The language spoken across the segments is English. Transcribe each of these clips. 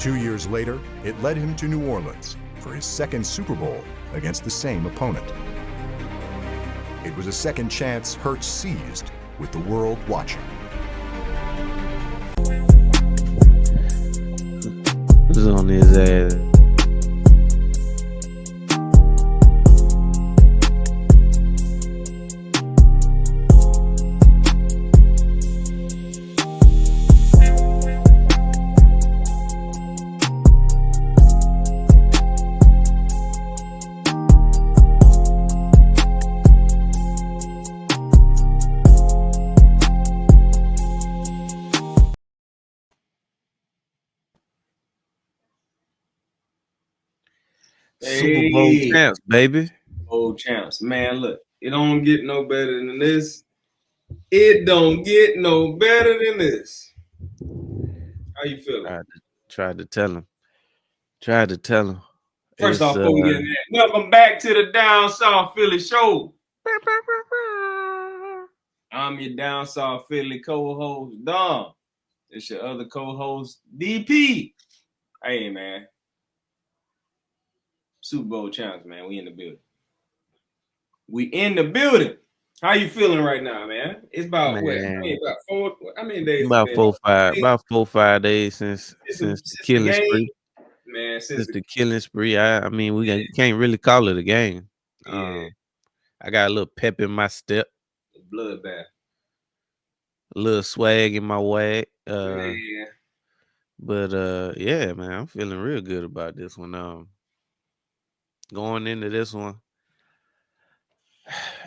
2 years later, it led him to New Orleans for his second Super Bowl against the same opponent. It was a second chance Hertz seized with the world watching. Who's on his ass? Super Bowl champs, baby. Bowl champs. Man, look, it don't get no better than this. It don't get no better than this. How you feeling? Tried to tell him. First off, before we get in there, welcome back to the Down South Philly show. I'm your Down South Philly co-host, Dom. It's your other co-host, DP. Hey, man. Super Bowl champs, man. We in the building. How you feeling right now, man? It's about Man. what? About 4. How many days? About 4-5 days since the killing spree. Man, since the killing spree. I mean, we can't really call it a game. Yeah. I got a little pep in my step. Bloodbath. A little swag in my wag. Yeah. But yeah, man, I'm feeling real good about this one. Going into this one,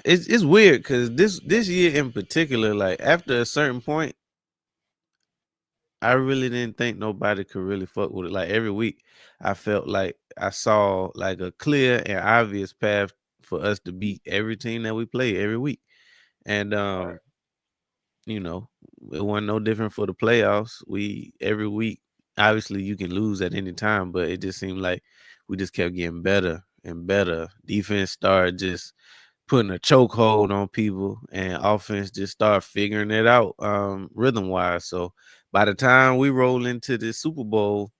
it's weird because this year in particular, like after a certain point, I really didn't think nobody could really fuck with it. Like every week, I felt like I saw like a clear and obvious path for us to beat every team that we play every week. And you know, it wasn't no different for the playoffs. Every week, obviously you can lose at any time, but it just seemed like we just kept getting better and better. Defense started just putting a chokehold on people, and offense just started figuring it out rhythm wise. So by the time we roll into the Super Bowl,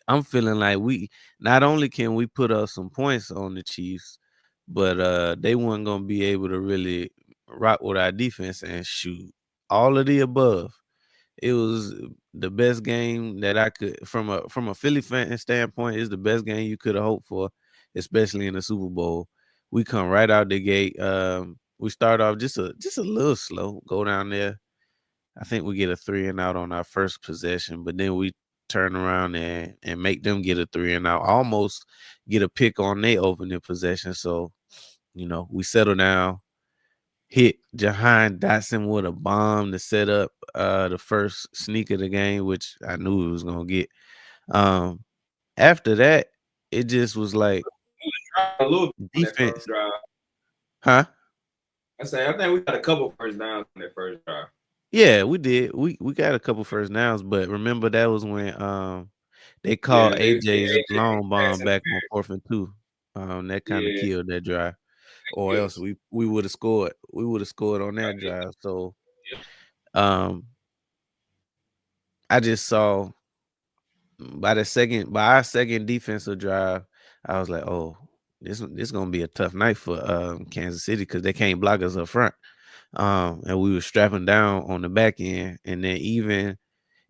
I'm feeling like we not only can we put up some points on the Chiefs, but they weren't gonna be able to really rock with our defense and shoot all of the above. It was the best game that I could from a Philly fan standpoint. It's the best game you could have hoped for, especially in the Super Bowl. We come right out the gate. We start off just a little slow. Go down there. I think we get a 3-and-out on our first possession, but then we turn around and make them get a 3-and-out. Almost get a pick on their opening possession. So, we settle down. Hit Jahan Dotson with a bomb to set up the first sneak of the game, which I knew it was gonna get. After that, it just was like defense. Huh? I think we got a couple first downs on that first drive. Yeah, we did. We got a couple first downs, but remember that was when they called AJ's long bomb back on 4th and 2. That kind of killed that drive. Or else we would have scored. We would have scored on that drive. So I just saw by our second defensive drive, I was like, oh, this is gonna be a tough night for Kansas City because they can't block us up front. And we were strapping down on the back end. And then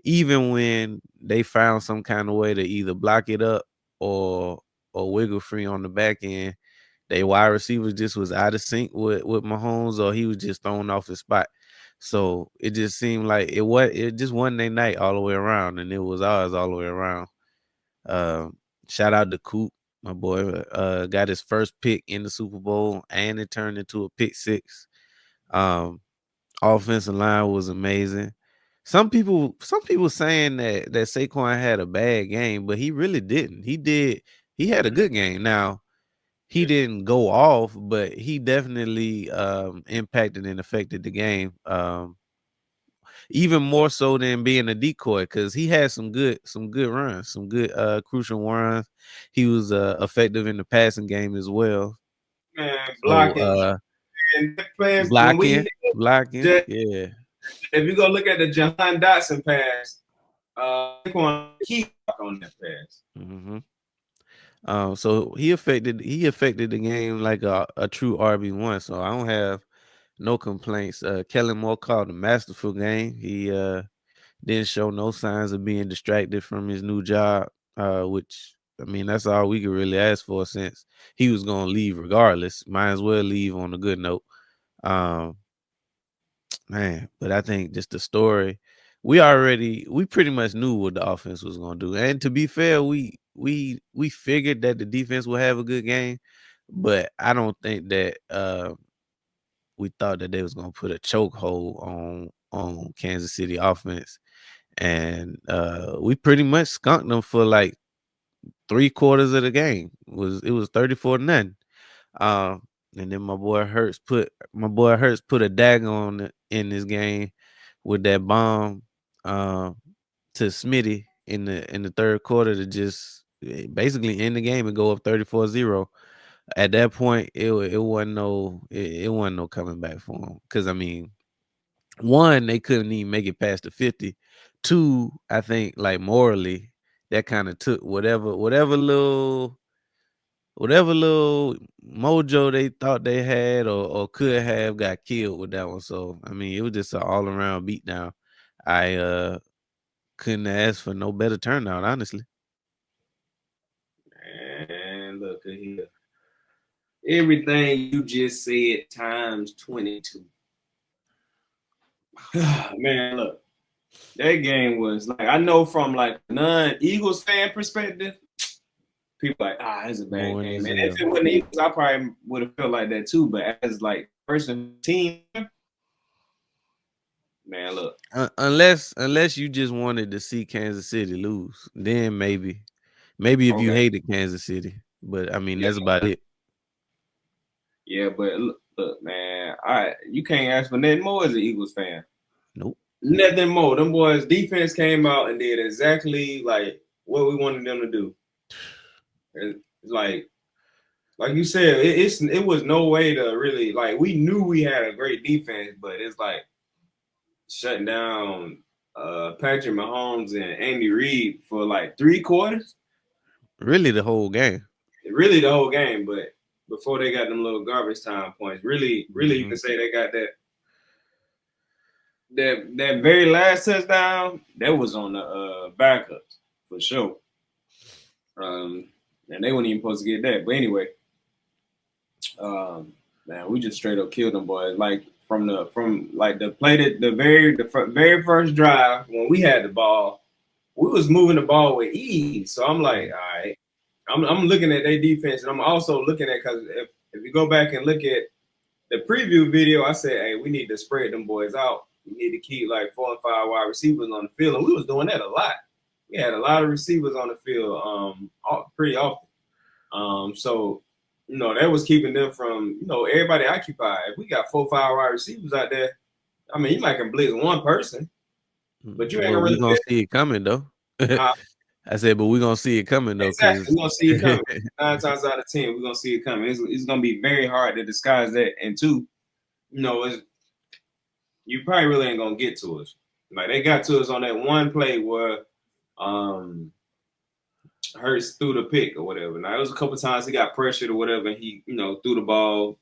even when they found some kind of way to either block it up or wiggle free on the back end, they wide receiver just was out of sync with Mahomes, or he was just thrown off his spot. So it just seemed like it just wasn't their night all the way around, and it was ours all the way around. Shout out to Coop, my boy. Got his first pick in the Super Bowl, and it turned into a pick six. Offensive line was amazing. Some people saying that Saquon had a bad game, but he really didn't. He had a good game. Now, he didn't go off, but he definitely impacted and affected the game. Even more so than being a decoy, because he had some good runs, some good crucial runs. He was effective in the passing game as well. Man, blocking. Blocking. Yeah. If you go look at the Jahan Dotson pass, Saquon key on that pass. Mm-hmm. So he affected the game like a true RB1. So I don't have no complaints. Kellen Moore called a masterful game. He didn't show no signs of being distracted from his new job, which I mean that's all we could really ask for since he was gonna leave regardless. Might as well leave on a good note. Um, Man, but I think just the story, we pretty much knew what the offense was gonna do. And to be fair, we figured that the defense would have a good game, but I don't think that we thought that they was gonna put a chokehold on Kansas City offense. And we pretty much skunked them for like 3/4 of the game. It was 34-0. Um, and then my boy Hertz put a dagger on in this game with that bomb to Smitty in the third quarter to just basically end the game and go up 34-0. At that point, it wasn't it wasn't no coming back for him. Because I mean, one, they couldn't even make it past the 50. Two, I think like morally, that kind of took whatever little mojo they thought they had or could have got killed with that one. So I mean, it was just an all around beatdown. I couldn't ask for no better turnout, honestly. And look at here. Everything you just said times 22. Man, look. That game was like, I know from like non-Eagles fan perspective, people like, it's a bad game. And if it wasn't Eagles, I probably would have felt like that too. But as like person team, man, look. Unless you just wanted to see Kansas City lose, then maybe if you hated Kansas City. But I mean, that's about it. Yeah, but look, man, you can't ask for nothing more as an Eagles fan. Nope. Nothing more. Them boys' defense came out and did exactly like what we wanted them to do. It's like you said, it was no way to really like. We knew we had a great defense, but it's like shutting down Patrick Mahomes and Andy Reid for like 3/4. Really, the whole game. Really, the whole game, but before they got them little garbage time points, really, you can say they got that very last touchdown that was on the backups for sure. And they weren't even supposed to get that. But anyway, man, we just straight up killed them boys. Like from the play that the very first drive when we had the ball, we was moving the ball with ease. So I'm like, all right. I'm looking at their defense, and I'm also looking at, because if you go back and look at the preview video, I said, hey, we need to spread them boys out. We need to keep like 4 and 5 wide receivers on the field, and we was doing that a lot. We had a lot of receivers on the field pretty often. So, that was keeping them from, everybody occupied. If we got 4 or 5 wide receivers out there, I mean, you might can blitz one person, but you ain't really gonna see it coming though. I said, but we're gonna see it coming though. Exactly, we're gonna see it coming. 9 times out of 10, we're gonna see it coming. It's gonna be very hard to disguise that. And two, you probably really ain't gonna get to us. Like they got to us on that one play where Hertz threw the pick or whatever. Now it was a couple times he got pressured or whatever, and he, threw the ball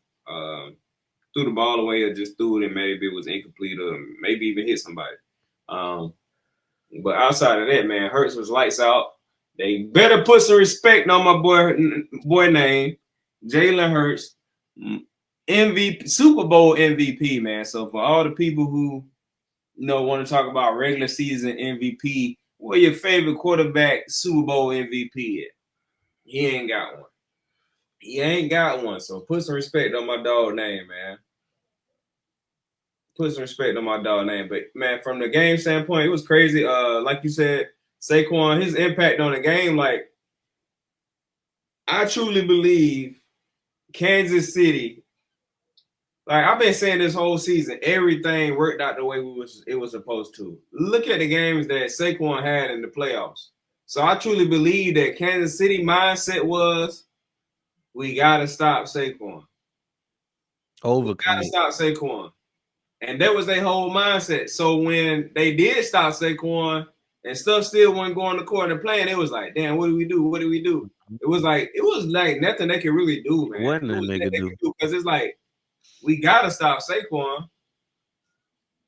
away or just threw it and maybe it was incomplete or maybe even hit somebody. But outside of that, man, Hertz was lights out. They better put some respect on my boy name, Jalen Hurts, MVP, Super Bowl MVP, man. So for all the people who want to talk about regular season MVP, where your favorite quarterback Super Bowl MVP at? He ain't got one. He ain't got one. So put some respect on my dog name, man. Put some respect on my dog name. But man, from the game standpoint, it was crazy. Like you said, Saquon, his impact on the game, like I truly believe Kansas City, like I've been saying this whole season, everything worked out the way it was supposed to. Look at the games that Saquon had in the playoffs. So I truly believe that Kansas City mindset was, we gotta stop Saquon. We gotta stop Saquon. And that was their whole mindset. So when they did stop Saquon, and stuff still wasn't going to court and playing, it was like, damn, what do we do? What do we do? It was like nothing they could really do, man. What nothing they could do. Because it's like, we gotta stop Saquon.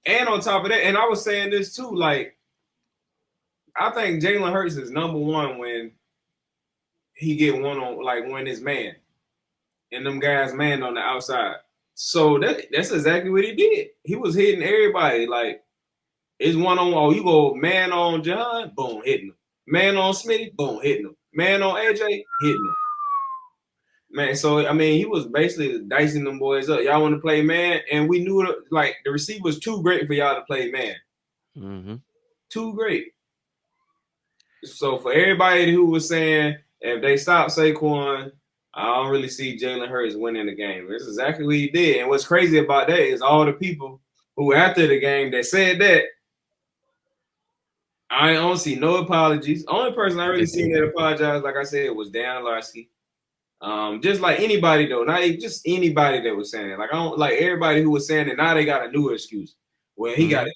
And on top of that, and I was saying this too, like, I think Jalen Hurts is number one when he get one on, like, when it's man. And them guys man on the outside. So that's exactly what he did. He was hitting everybody. Like, it's one on, oh, you go man on John, boom, hitting him. Man on Smitty, boom, hitting him. Man on AJ, hitting him. Man, so, I mean, he was basically dicing them boys up. Y'all want to play man? And we knew, like, the receiver was too great for y'all to play man. Mm-hmm. Too great. So, for everybody who was saying, if they stop Saquon, I don't really see Jalen Hurts winning the game. That's exactly what he did. And what's crazy about that is all the people who after the game that said that, I don't see no apologies. Only person I really seen that apologize, like I said, was Dan Larsky. Just like anybody though, not just anybody that was saying it. Like, I don't like everybody who was saying it. Now they got a new excuse. Well, he got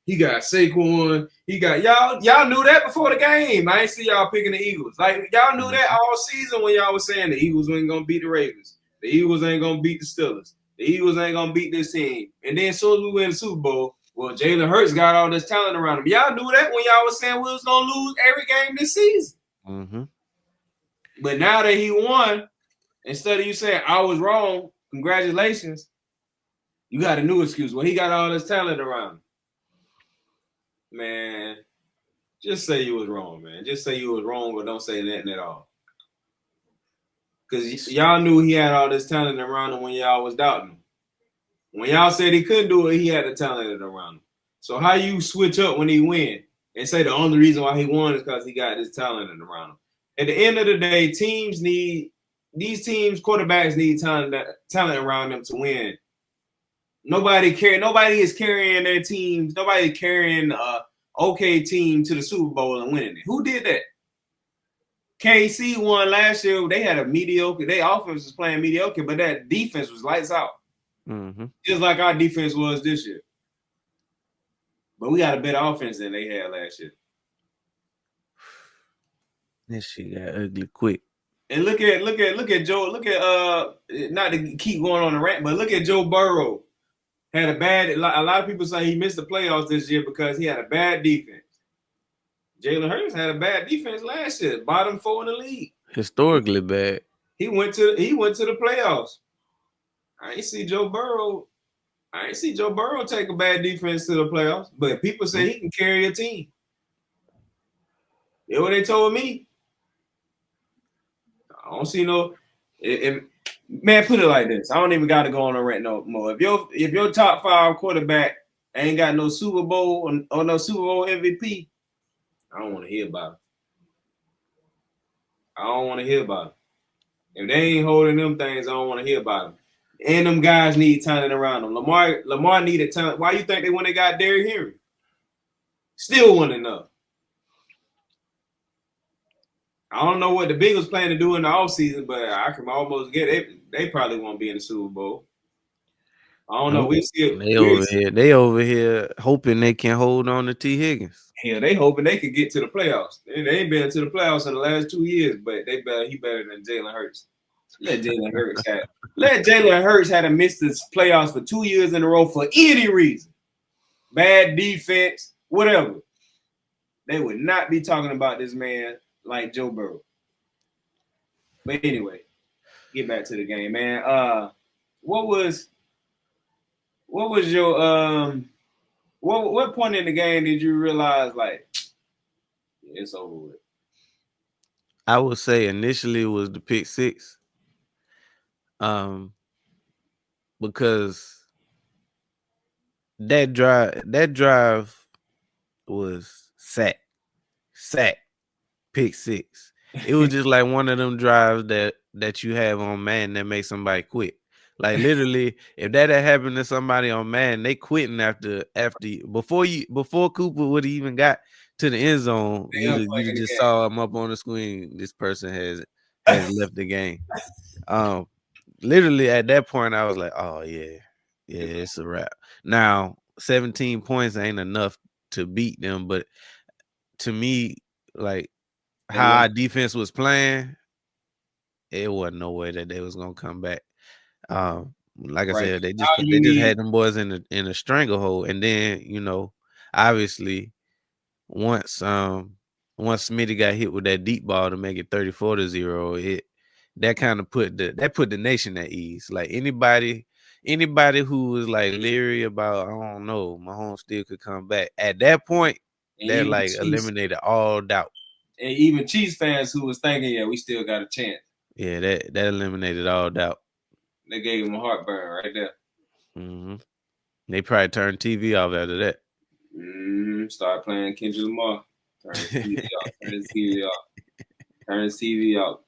Saquon. Y'all knew that before the game. I ain't see y'all picking the Eagles. Like, y'all knew that all season when y'all was saying the Eagles ain't gonna beat the Ravens. The Eagles ain't gonna beat the Steelers. The Eagles ain't gonna beat this team. And then as soon as we win the Super Bowl, well, Jalen Hurts got all this talent around him. Y'all knew that when y'all was saying we was gonna lose every game this season. Mm-hmm. But now that he won, instead of you saying I was wrong, congratulations, you got a new excuse. Well, he got all this talent around him. Man, just say you was wrong, man. Just say you was wrong, or don't say nothing at all. Because y'all knew he had all this talent around him when y'all was doubting him. When y'all said he couldn't do it, he had the talent around him. So how you switch up when he win and say the only reason why he won is because he got this talent around him? At the end of the day, quarterbacks need talent around them to win. Nobody is carrying their teams. Nobody carrying okay team to the Super Bowl and winning it. Who did that? KC won last year. They had a mediocre. Their offense was playing mediocre, but that defense was lights out. Mm-hmm. Just like our defense was this year. But we got a better offense than they had last year. This shit got ugly quick. And look at Joe. Not to keep going on the rant, but look at Joe Burrow. Had a lot of people say he missed the playoffs this year because he had a bad defense. Jalen Hurts had a bad defense last year, bottom 4 in the league. Historically bad. He went to the playoffs. I ain't see Joe Burrow take a bad defense to the playoffs, but people say he can carry a team. You know what they told me? I don't see no. Man, put it like this. I don't even got to go on a rant no more. If your top 5 quarterback ain't got no Super Bowl or no Super Bowl MVP, I don't want to hear about it. I don't want to hear about it. If they ain't holding them things, I don't want to hear about them. And them guys need talent around them. Lamar needed talent. Why you think they went and got Derrick Henry? Still wasn't enough. I don't know what the Bengals plan to do in the offseason, but I can almost get it. They probably won't be in the Super Bowl. I don't know. We see it. They over here hoping they can hold on to T. Higgins. Yeah, they hoping they can get to the playoffs. They ain't been to the playoffs in the last 2 years, but he better than Jalen Hurts. Let Jalen Hurts had to miss the playoffs for 2 years in a row for any reason. Bad defense, whatever. They would not be talking about this man like Joe Burrow. But anyway, get back to the game, man. What was your what point in the game did you realize, like, yeah, it's over with? I would say initially it was the pick 6. Because that drive was sack, pick 6. It was just like one of them drives that you have on Madden that makes somebody quit. Like, literally, if that had happened to somebody on Madden, they quitting before Cooper would have even got to the end zone. You just saw him up on the screen. This person has left the game. Literally at that point, I was like, oh yeah, it's a wrap. Now, 17 points ain't enough to beat them, but to me, like They how look our defense was playing, it wasn't no way that they was gonna come back. Like I right. said, Now they you just need had them boys in a stranglehold, and then obviously once once Smitty got hit with that deep ball to make it 34-0, that kind of put the nation at ease. Like anybody who was like leery about, I don't know, Mahomes still could come back. At that point, and that even like eliminated all doubt. and even Chiefs fans who was thinking, yeah, we still got a chance. Yeah, that eliminated all doubt. They gave him a heartburn right there. Mm-hmm. They probably turned TV off after that. Start playing Kendrick Lamar. Turn his TV off. Turn his TV off. Turn his TV off.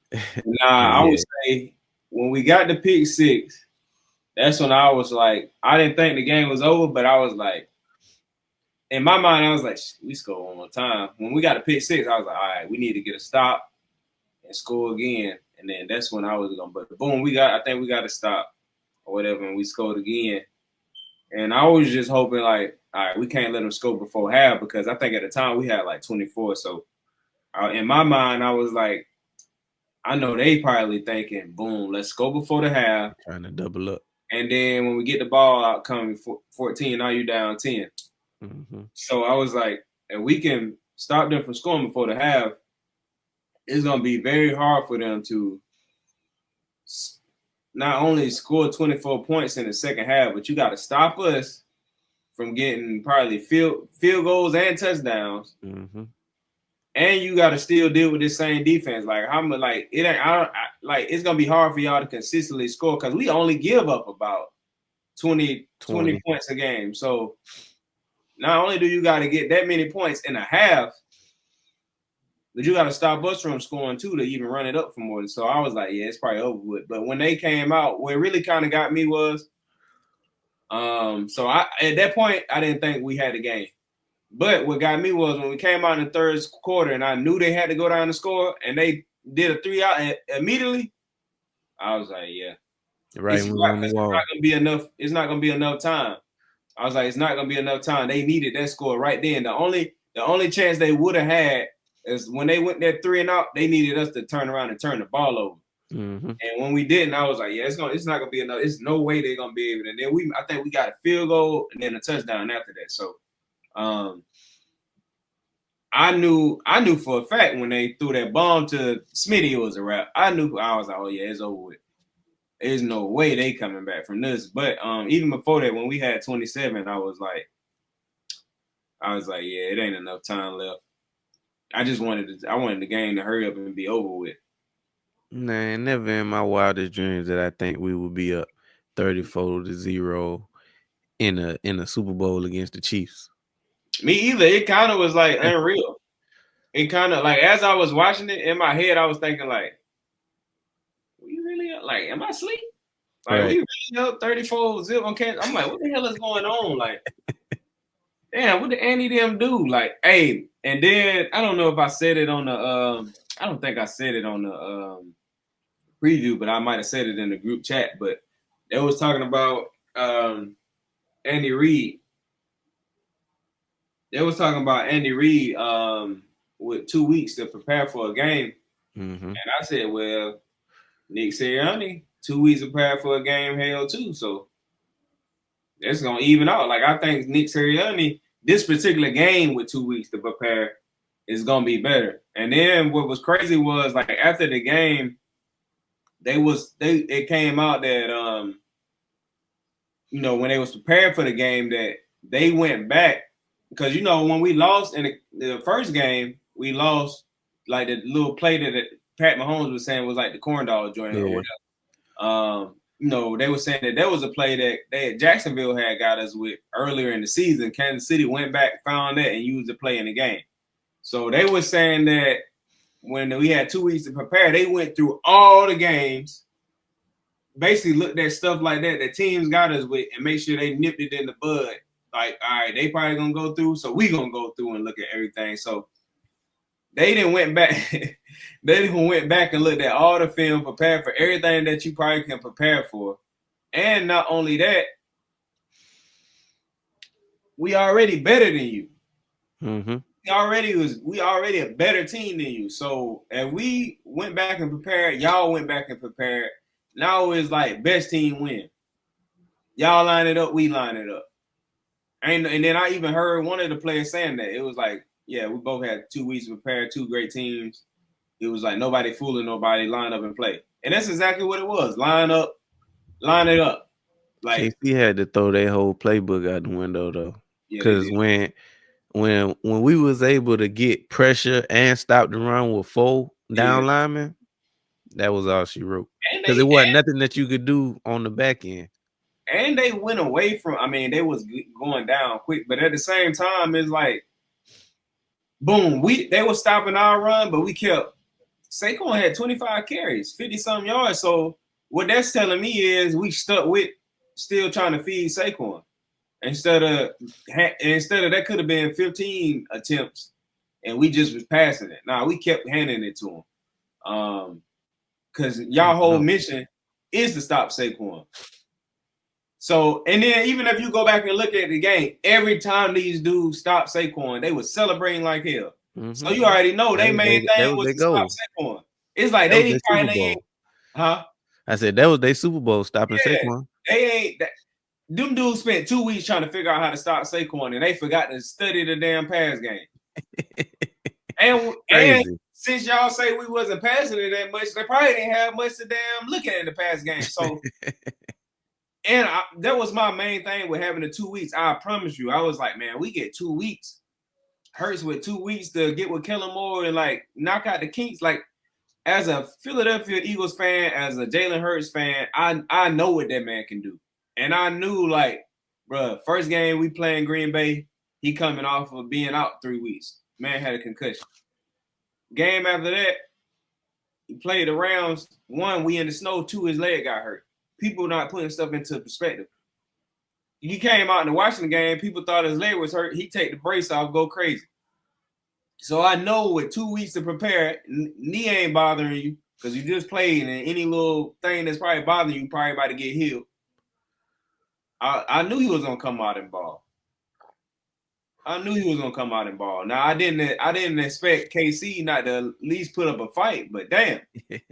Nah, I would Yeah. say when we got the pick 6, that's when I was like, I didn't think the game was over, but I was like, in my mind, I was like, we score one more time. When we got a pick 6, I was like, all right, we need to get a stop and score again. And then that's when I was going, but boom, I think we got a stop or whatever, and we scored again. And I was just hoping, like, all right, we can't let them score before half because I think at the time we had like 24. So in my mind, I was like, I know they probably thinking, boom, let's go before the half. Trying to double up. And then when we get the ball out coming 14, now you down 10. Mm-hmm. So I was like, if we can stop them from scoring before the half, it's going to be very hard for them to not only score 24 points in the second half, but you got to stop us from getting probably field goals and touchdowns. Mm-hmm. And you got to still deal with this same defense. Like it ain't. It's gonna be hard for y'all to consistently score because we only give up about 20 points a game. So not only do you got to get that many points in a half, but you got to stop us from scoring too to even run it up for more. So I was like, yeah, it's probably over with. But when they came out, what really kind of got me was, so at that point I didn't think we had the game. But what got me was when we came out in the third quarter and I knew they had to go down and score and they did a 3-out and immediately, I was like, yeah. Right. It's not gonna be enough. It's not gonna be enough time. I was like, it's not gonna be enough time. They needed that score right then. The only chance they would have had is when they went that 3-and-out, they needed us to turn around and turn the ball over. Mm-hmm. And when we didn't, I was like, yeah, it's not gonna be enough. It's no way they're gonna be able to. And then I think we got a field goal and then a touchdown after that. So I knew for a fact when they threw that bomb to Smitty, it was a wrap. I was like, oh yeah, it's over with. There's no way they coming back from this. But even before that, when we had 27, I was like, yeah, it ain't enough time left. I wanted the game to hurry up and be over with. Nah, never in my wildest dreams that I think we would be up 34-0 in a Super Bowl against the Chiefs. Me either. It kind of was like unreal. It kind of like as I was watching it in my head, I was thinking like, we really like, am I asleep? Like right. we really up 34-0 on campus. I'm like, what the hell is going on? Like, damn, what did Andy them do? Like, hey, and then I don't know if I said it on the I don't think I said it on the preview, but I might have said it in the group chat. But they was talking about Andy Reid. They was talking about Andy Reid with 2 weeks to prepare for a game. Mm-hmm. And I said, well, Nick Sirianni, 2 weeks to prepare for a game, hell too. So that's gonna even out. Like I think Nick Sirianni, this particular game with 2 weeks to prepare is gonna be better. And then what was crazy was like after the game, it came out that when they was preparing for the game that they went back because when we lost in the first game, we lost like the little play that Pat Mahomes was saying was like the corn dog joint or whatever. They were saying that was a play that Jacksonville had got us with earlier in the season. Kansas City went back, found that, and used the play in the game. So they were saying that when we had 2 weeks to prepare, they went through all the games, basically looked at stuff like that teams got us with, and make sure they nipped it in the bud. Like, all right, they probably gonna go through, so we gonna go through and look at everything. So they didn't went back. They didn't went back and looked at all the film, prepared for everything that you probably can prepare for. And not only that, we already better than you. Mm-hmm. we already a better team than you. So and we went back and prepared, y'all went back and prepared. Now it's like best team win. Y'all line it up, we line it up. And then I even heard one of the players saying that. It was like, yeah, we both had 2 weeks to prepare, 2 great teams. It was like nobody fooling nobody, line up and play. And that's exactly what it was. Line up, line it up. Like KC had to throw their whole playbook out the window though. yeah, Because when we was able to get pressure and stop the run with 4 down linemen, that was all she wrote. Because it wasn't nothing that you could do on the back end. And they went away from, I mean, they was going down quick, but at the same time, it's like, boom, they were stopping our run, but we kept, Saquon had 25 carries, 50-something yards. So what that's telling me is we stuck with still trying to feed Saquon. Instead of that could have been 15 attempts, and we just was passing it. Nah, we kept handing it to him. Because y'all whole mission is to stop Saquon. So, and then even if you go back and look at the game, every time these dudes stopped Saquon, they were celebrating like hell. Mm-hmm. So you already know they main thing was to stop Saquon. It's like they didn't probably, huh? I said that was their Super Bowl stopping Saquon. They ain't. Them dudes spent 2 weeks trying to figure out how to stop Saquon, and they forgot to study the damn pass game. and since y'all say we wasn't passing it that much, they probably didn't have much to damn looking at the pass game. So. And that was my main thing with having the 2 weeks. I promise you, I was like, man, we get 2 weeks. Hurts with 2 weeks to get with Kellen Moore and like knock out the kinks. Like as a Philadelphia Eagles fan, as a Jalen Hurts fan, I know what that man can do. And I knew like, bro, first game we playing Green Bay, he coming off of being out 3 weeks. Man had a concussion. Game after that, he played the Rams. 1, we in the snow. 2, his leg got hurt. People not putting stuff into perspective. He came out in the Washington game. People thought his leg was hurt. He take the brace off, go crazy. So I know with 2 weeks to prepare, knee ain't bothering you because you just played, and any little thing that's probably bothering you probably about to get healed. I knew he was gonna come out and ball. Now I didn't expect KC not to at least put up a fight, but damn, they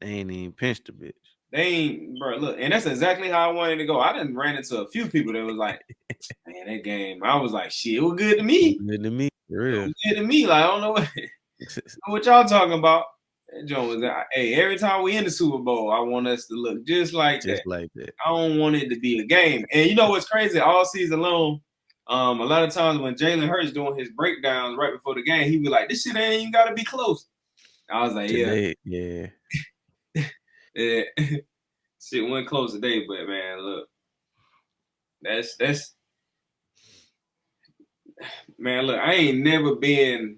ain't even pinched the bitch. They ain't, bro. Look, and that's exactly how I wanted to go. I done ran into a few people that was like, "Man, that game." I was like, "Shit, it was good to me." Good to me, for real. It was good to me. Like I don't know what y'all talking about. That joint was, hey, every time we in the Super Bowl, I want us to look just like that. I don't want it to be a game. And you know what's crazy? All season long, a lot of times when Jalen Hurts doing his breakdowns right before the game, he be like, "This shit ain't even got to be close." I was like, yeah. Yeah, shit went close today, but man, look, that's man, look, I ain't never been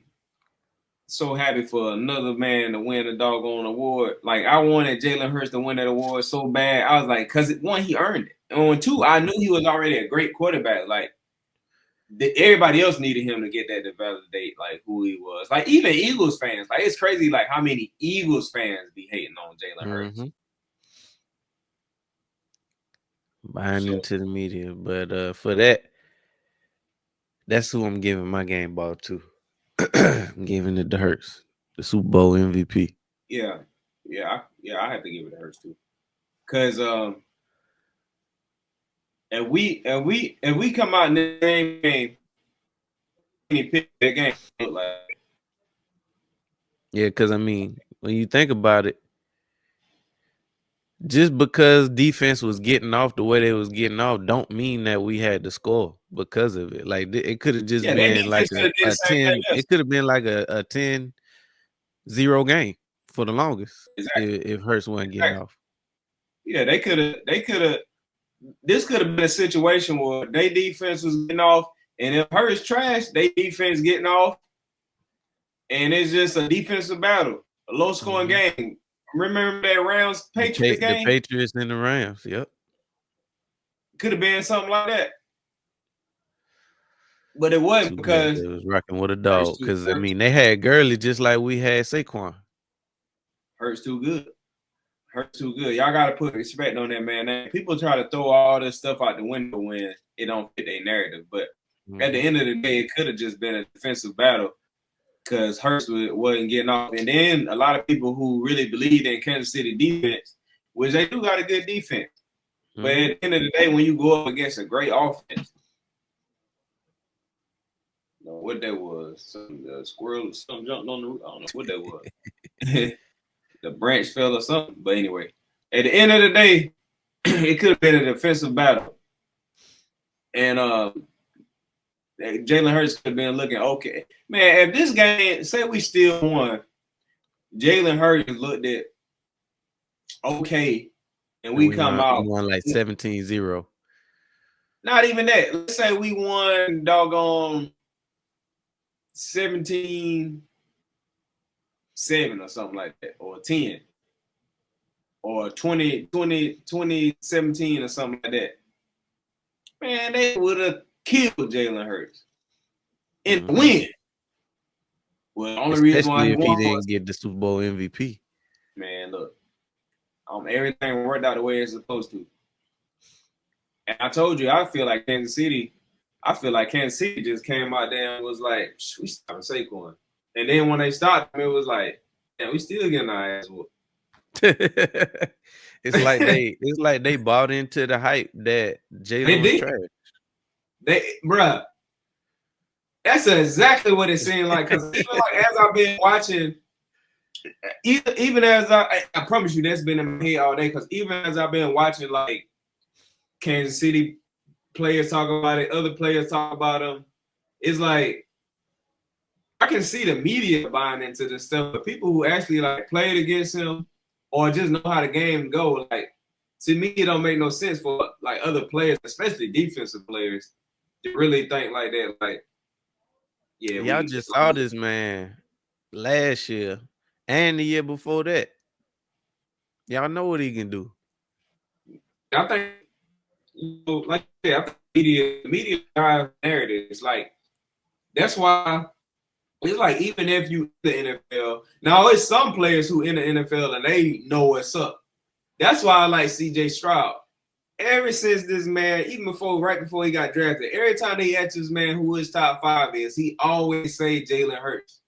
so happy for another man to win a doggone award. Like I wanted Jalen Hurts to win that award so bad. I was like, because 1, he earned it, and on 2, I knew he was already a great quarterback. Like everybody else needed him to get that to validate like who he was. Like even Eagles fans, like it's crazy like how many Eagles fans be hating on Jalen Hurts. Buying into the media, but for that's who I'm giving my game ball to. I'm giving it to Hertz, the Super Bowl MVP. Yeah, I have to give it to Hertz too, because if we come out in the same game, pick that game like. Yeah, because I mean, when you think about it, just because defense was getting off the way they was getting off, don't mean that we had to score because of it. Like it could have just been like a 10. It could have been like a 10-0 game for the longest if Hertz wasn't getting off. Yeah, they could have. This could have been a situation where their defense was getting off, and if Hertz trash, they defense getting off, and it's just a defensive battle, a low scoring game. Remember that Rams Patriots game? The Patriots and the Rams, yep. Could have been something like that. But it wasn't because it was rocking with a dog. Because I mean, they had Gurley just like we had Saquon. Hurts too good. Y'all gotta put respect on that man. People try to throw all this stuff out the window when it don't fit their narrative. But At the end of the day, it could have just been a defensive battle because Hertz wasn't getting off. And then a lot of people who really believed in Kansas City defense, which they do got a good defense. But at the end of the day, when you go up against a great offense, what that was, some squirrel, something jumped on the roof. I don't know what that was. The branch fell or something. But anyway, at the end of the day, it could have been a defensive battle. And Jalen Hurts could have been looking okay. Man, if this game, say we still won, Jalen Hurts looked at okay, and we come out. We won like 17-0. Not even that. Let's say we won doggone 17-7 or something like that, or 10, or 20-17 or something like that. Man, they would have killed Jalen Hurts in the win. Well, the only reason why if he didn't get the Super Bowl MVP. Man, look, everything worked out the way it's supposed to. And I told you, I feel like Kansas City just came out there and was like, we stopping Saquon. And then when they stopped him, it was like, yeah, we still getting our ass whooped. It's like they bought into the hype that Jalen was trash. Bruh, that's exactly what it seemed like. Because even like as I've been watching, even as I promise you, that's been in my head all day. Because even as I've been watching, like Kansas City players talk about it, other players talk about them, it's like I can see the media buying into this stuff, but people who actually like played against him or just know how the game go, like to me, it don't make no sense for like other players, especially defensive players, to really think like that. Like, yeah, y'all just saw this man last year and the year before that. Y'all know what he can do. I think, like I said, I think the media drives narratives. Like that's why it's like even if you in the NFL, now it's some players who in the NFL and they know what's up. That's why I like CJ Stroud. Ever since this man, even right before he got drafted, every time they ask this man who his top 5 is, he always say Jalen Hurts.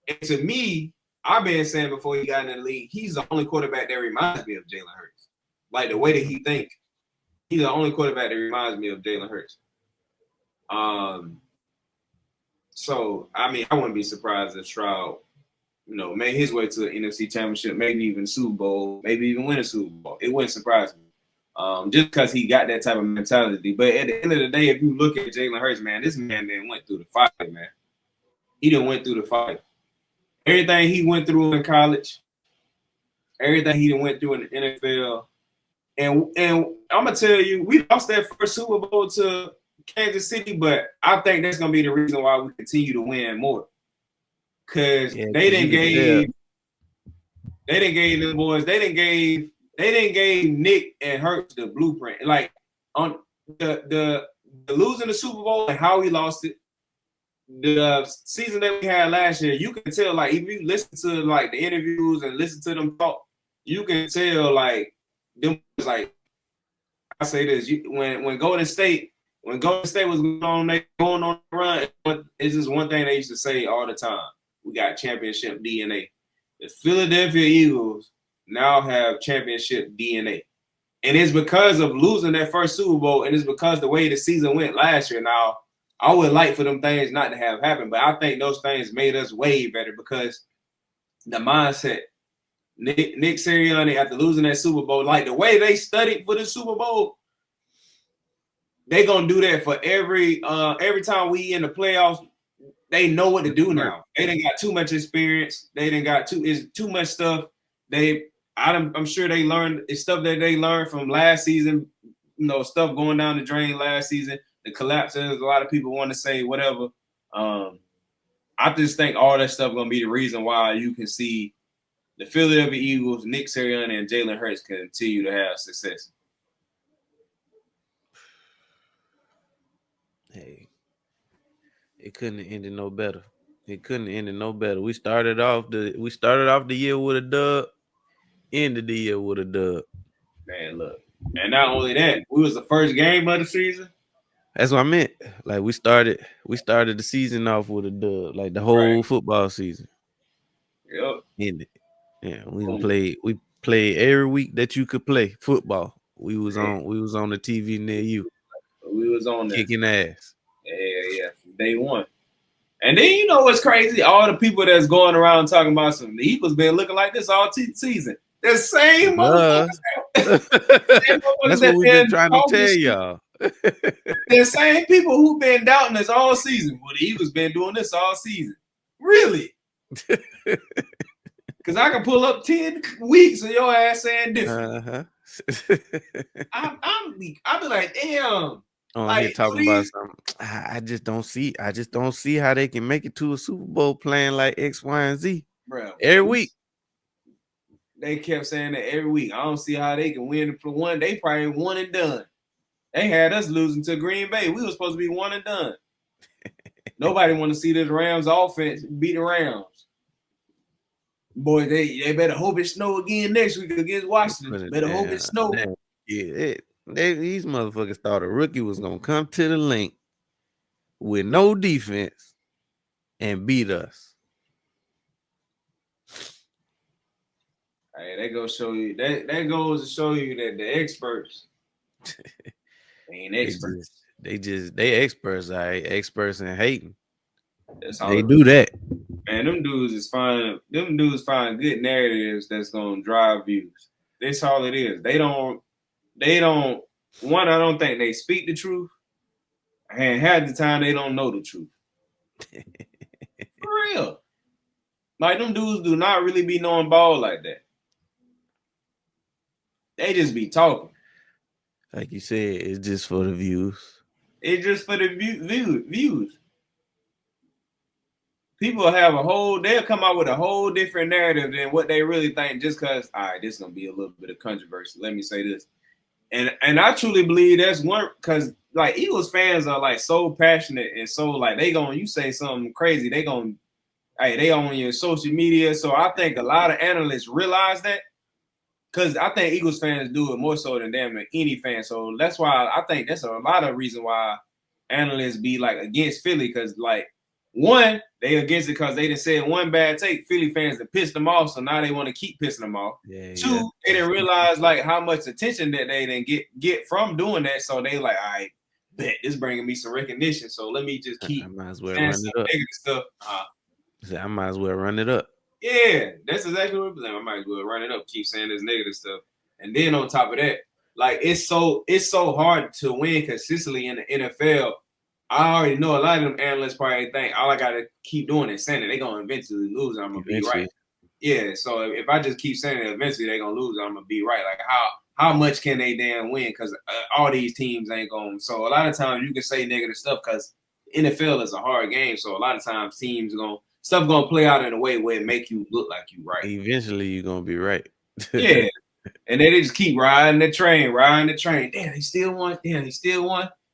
And to me, I've been saying before he got in the league, he's the only quarterback that reminds me of Jalen Hurts. Like the way that he thinks, he's the only quarterback that reminds me of Jalen Hurts. So I mean, I wouldn't be surprised if Stroud, made his way to the NFC Championship, maybe even Super Bowl, maybe even win a Super Bowl. It wouldn't surprise me. Just because he got that type of mentality. But at the end of the day, if you look at Jalen Hurts, man, this man then went through the fight, man. He done went through the fight. Everything he went through in college, everything he done went through in the NFL. And I'm going to tell you, we lost that first Super Bowl to Kansas City, but I think that's going to be the reason why we continue to win more. Because they didn't give them boys, they didn't give Nick and Hertz the blueprint. Like on the losing the Super Bowl and how he lost it, the season that we had last year, you can tell, like, if you listen to like the interviews and listen to them talk, you can tell like them was like, I say this, when Golden State was going on the run, it's just one thing they used to say all the time. We got championship DNA. The Philadelphia Eagles now have championship DNA. And it's because of losing that first Super Bowl, and it's because the way the season went last year. Now, I would like for them things not to have happened, but I think those things made us way better because the mindset, Nick Sirianni, after losing that Super Bowl, like the way they studied for the Super Bowl, they gonna do that for every time we in the playoffs. They know what to do now. They done got too much experience. They done got too much stuff. I'm sure they learned stuff that they learned from last season. Stuff going down the drain last season. The collapses. A lot of people want to say whatever. I just think all that stuff gonna be the reason why you can see the Philadelphia Eagles, Nick Sirianni, and Jalen Hurts continue to have success. Hey, it couldn't have ended no better. It couldn't have ended no better. We started off the year with a dub, ended the year with a dub. Man, look. And not only that, we was the first game of the season. That's what I meant. Like we started the season off with a dub, like the whole football season. Yep. Ended. Yeah, we played every week that you could play football. We was on the TV near you. We was on there. Kicking ass. Yeah. Day one. And then you know what's crazy? All the people that's going around talking about some the Eagles been looking like this all season. The same motherfuckers. That's what we've been trying to tell y'all. The same people who've been doubting us all season. Well, the Eagles been doing this all season. Really? Because I can pull up 10 weeks of your ass saying different. I'll be like, damn. Like, here talking about something. I just don't see how they can make it to a Super Bowl playing like X, Y, and Z. Bro, every week. They kept saying that every week. I don't see how they can win for one. They probably one and done. They had us losing to Green Bay. We were supposed to be one and done. Nobody want to see this Rams offense beat the Rams. Boy, they better hope it snow again next week against Washington. Better hope it snow. Yeah, these motherfuckers thought a rookie was gonna come to the link with no defense and beat us. Hey, that goes show you that goes to show you that the experts ain't experts. They experts, all right. Experts in hating. That's all they do that. Man, them dudes find good narratives that's gonna drive views. That's all it is. They don't one, I don't think they speak the truth. And half the time they don't know the truth. For real. Like them dudes do not really be knowing ball like that. They just be talking. Like you said, it's just for the views. It's just for the views. People they'll come out with a whole different narrative than what they really think just because, all right, this is going to be a little bit of controversy. Let me say this. And I truly believe that's one, because like Eagles fans are like so passionate and so like you say something crazy, they on your social media. So I think a lot of analysts realize that. Because I think Eagles fans do it more so than damn any fan. So that's why I think that's a lot of reason why analysts be like against Philly. Because like one, they against it because they done said one bad take. Philly fans that pissed them off, so now they want to keep pissing them off. Two, they didn't realize like how much attention that they didn't get from doing that. So they like, all right, bet this bringing me some recognition. So let me just keep. I might as well run it up. Stuff. I might as well run it up. Yeah, that's exactly what I'm saying. I might as well run it up, keep saying this negative stuff. And then on top of that, like it's so hard to win consistently in the NFL. I already know a lot of them analysts probably think all I gotta keep doing is saying it. They're gonna eventually lose and I'm gonna be right. Yeah, so if I just keep saying it, eventually they're gonna lose and I'm gonna be right. Like how much can they damn win? Because all these teams ain't going. So a lot of times you can say negative stuff because NFL is a hard game. So a lot of times teams stuff gonna play out in a way where it make you look like you right. Eventually, you're gonna be right. Yeah, and they just keep riding the train. Damn, he still won.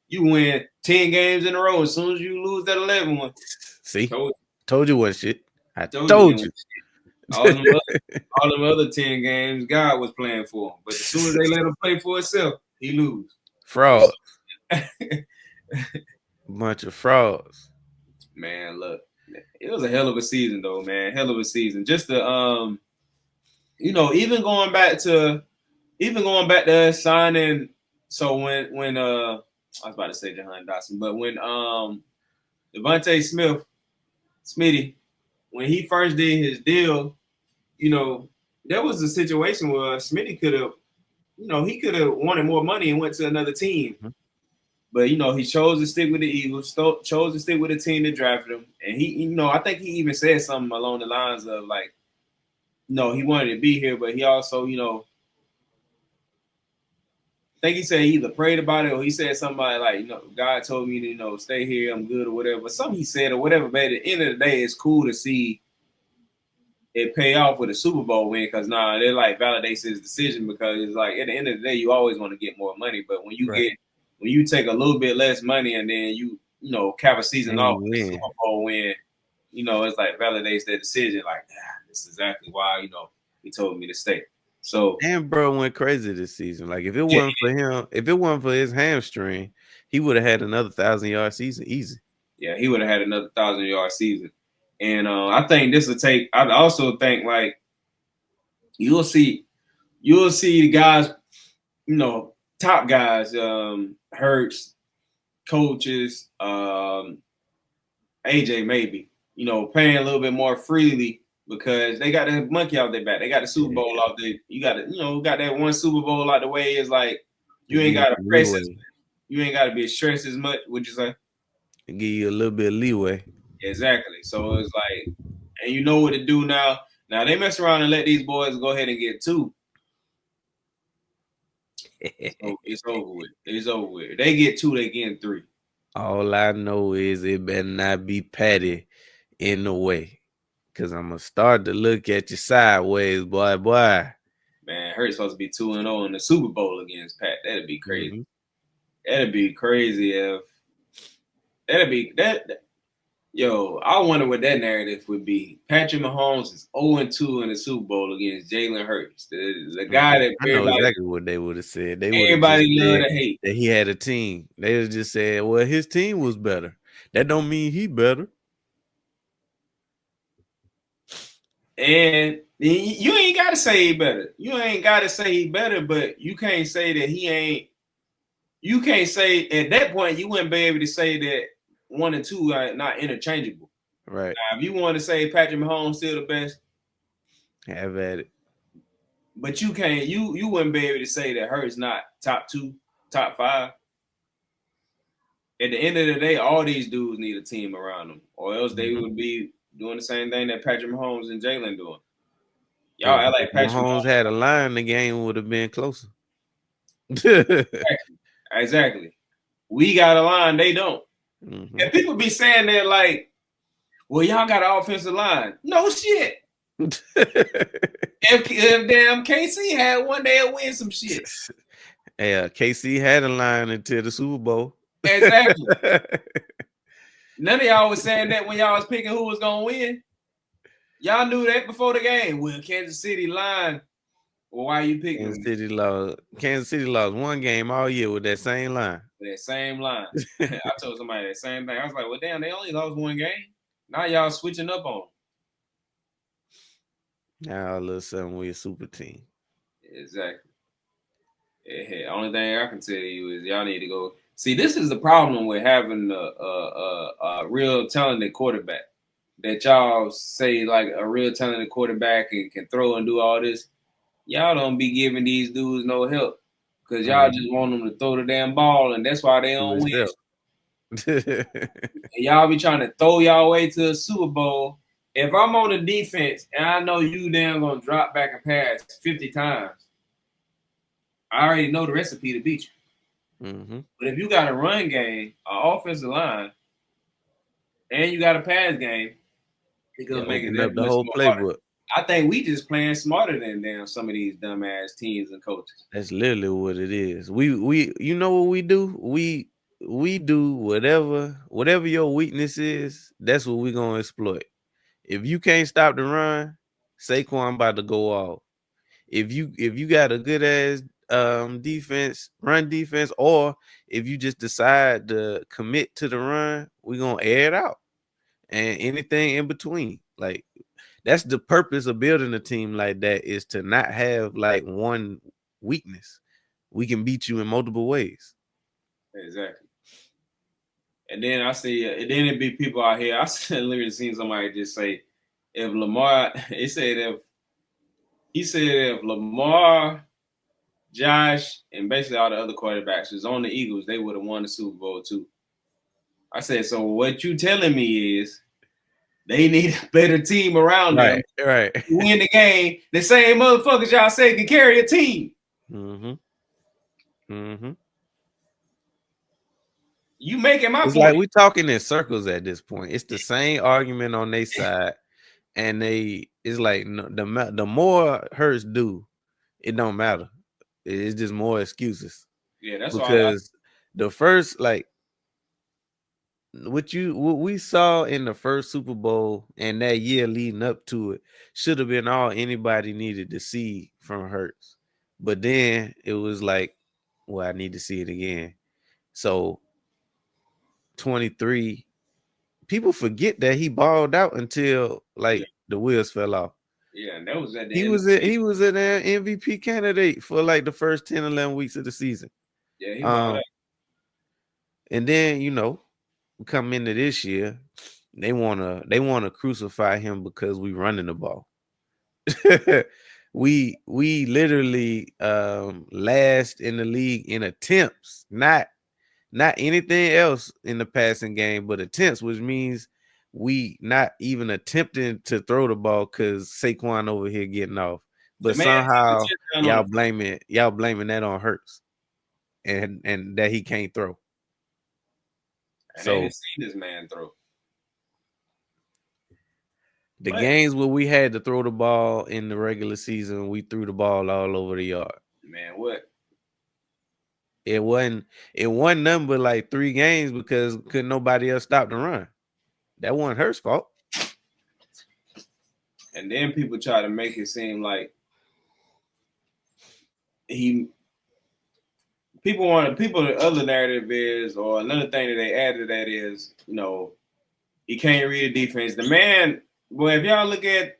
You win 10 games in a row. As soon as you lose that 11th one, see, told you what shit. I told you. All them other 10 games, God was playing for him. But as soon as they let him play for himself, he lose. Fraud. Bunch of frauds. Man, look. It was a hell of a season, though, man. Hell of a season. Just the, even going back to signing. So when I was about to say Jahan Dotson, but when Devonte Smitty, when he first did his deal, there was a situation where Smitty could have, he could have wanted more money and went to another team. Mm-hmm. But, he chose to stick with the Eagles, chose to stick with the team that drafted him. And he, I think he even said something along the lines of like, he wanted to be here, but he also, I think he said he either prayed about it or he said something like, God told me to, stay here, I'm good or whatever. Something he said or whatever, but at the end of the day, it's cool to see it pay off with a Super Bowl win because it like validates his decision because it's like at the end of the day, you always want to get more money. But when you take a little bit less money and then you cap a season off with a Super Bowl win, it's like validates that decision. Like, this is exactly why, he told me to stay. So And bro went crazy this season. Like if it yeah, wasn't for him, if it wasn't for his hamstring, he would have had another 1,000-yard season easy. yeah, he would have had another 1,000-yard season. And I think this will take. I also think like you'll see the guys, top guys, Hertz, coaches, AJ maybe, playing a little bit more freely because they got the monkey out their back. They got the Super Bowl out there. You got to, got that one Super Bowl out the way. It's like you ain't got to press as much. You ain't got to be stressed as much. Would you say? Give you a little bit of leeway. Exactly. So it's like, and you know what to do now. Now they mess around and let these boys go ahead and get 2. So it's over with. It's over with. If they get 2, they getting 3. All I know is it better not be Patty in the way. Cause I'm gonna start to look at you sideways, boy. Man, Hertz supposed to be 2-0 in the Super Bowl against Pat. That'd be crazy. Mm-hmm. That'd be crazy if that'd be that. Yo, I wonder what that narrative would be. Patrick Mahomes is 0-2 in the Super Bowl against Jalen Hurts, the guy that I know exactly what they would have said. They would have everybody just love said to hate that he had a team. They would just said, "Well, his team was better. That don't mean he better." And you ain't got to say he better. You ain't got to say he better, but you can't say that he ain't. You can't say at that point you wouldn't be able to say that 1 and 2 are not interchangeable. Right. Now, if you want to say Patrick Mahomes still the best, have at it. But you can't. You wouldn't be able to say that Hurts not top 2, top 5. At the end of the day, all these dudes need a team around them, or else they would be doing the same thing that Patrick Mahomes and Jalen doing. Y'all act like Patrick Mahomes had a line, the game would have been closer. Exactly. We got a line, they don't. Mm-hmm. And people be saying that like, well, y'all got an offensive line. No shit. if damn KC had one, they'll win some shit. Yeah, KC had a line until the Super Bowl. Exactly. None of y'all was saying that when y'all was picking who was gonna win. Y'all knew that before the game. Well, Kansas City line. Well, why are you picking Kansas City lost one game all year with that same line. That same line. I told somebody that same thing. I was like, well, damn, they only lost one game. Now y'all switching up on them. Now all of a sudden we a super team. Exactly. Yeah, only thing I can tell you is y'all need to go. See, this is the problem with having a real talented quarterback. That y'all say like a real talented quarterback and can throw and do all this. Y'all don't be giving these dudes no help because y'all just want them to throw the damn ball, and that's why they don't win. And y'all be trying to throw y'all way to a Super Bowl. If I'm on the defense and I know you damn gonna drop back and pass 50 times, I already know the recipe to beat you. Mm-hmm. But if you got a run game, an offensive line, and you got a pass game, it's gonna make it up the whole playbook. I think we just playing smarter than damn some of these dumbass teams and coaches. That's literally what it is. We you know what we do? We do whatever your weakness is, that's what we're gonna exploit. If you can't stop the run, Saquon about to go off. If you got a good ass defense, run defense, or if you just decide to commit to the run, we're gonna air it out. And anything in between. Like that's the purpose of building a team like that, is to not have like one weakness. We can beat you in multiple ways. Exactly. And then I see, and then it'd be people out here. I literally seen somebody just say, if Lamar, he said if Lamar, Josh, and basically all the other quarterbacks was on the Eagles, they would have won the Super Bowl too. I said, so what you telling me is they need a better team around them. Right. To win the game. The same motherfuckers y'all say can carry a team. Mm-hmm. Mm-hmm. You making my it's point. Like we talking in circles at this point. It's the same argument on their side, and it's like the more Hurts do, it don't matter. It's just more excuses. Yeah, that's because the first, like, what we saw in the first Super Bowl and that year leading up to it should have been all anybody needed to see from Hertz. But then it was like, well, I need to see it again. So 23, people forget that he balled out until Yeah, like the wheels fell off. yeah, and that was at the He end of was the season. he was an MVP candidate for like the first 10, 11 weeks of the season. Yeah, he balled Um, out. and then we come into this year, they wanna crucify him because we running the ball. we literally last in the league in attempts, not anything else in the passing game, but attempts, which means we not even attempting to throw the ball because Saquon over here getting off. The But man took somehow a touchdown on the y'all blaming that on Hertz and that he can't throw. and they So didn't see this man throw. the But games where we had to throw the ball in the regular season, we threw the ball all over the yard. man, what? It wasn't nothing but like 3 games because couldn't nobody else stop the run. That wasn't Hertz fault. And then people try to make it seem like the other narrative is, or another thing that they add to that is, he can't read the defense. The man, well, if y'all look at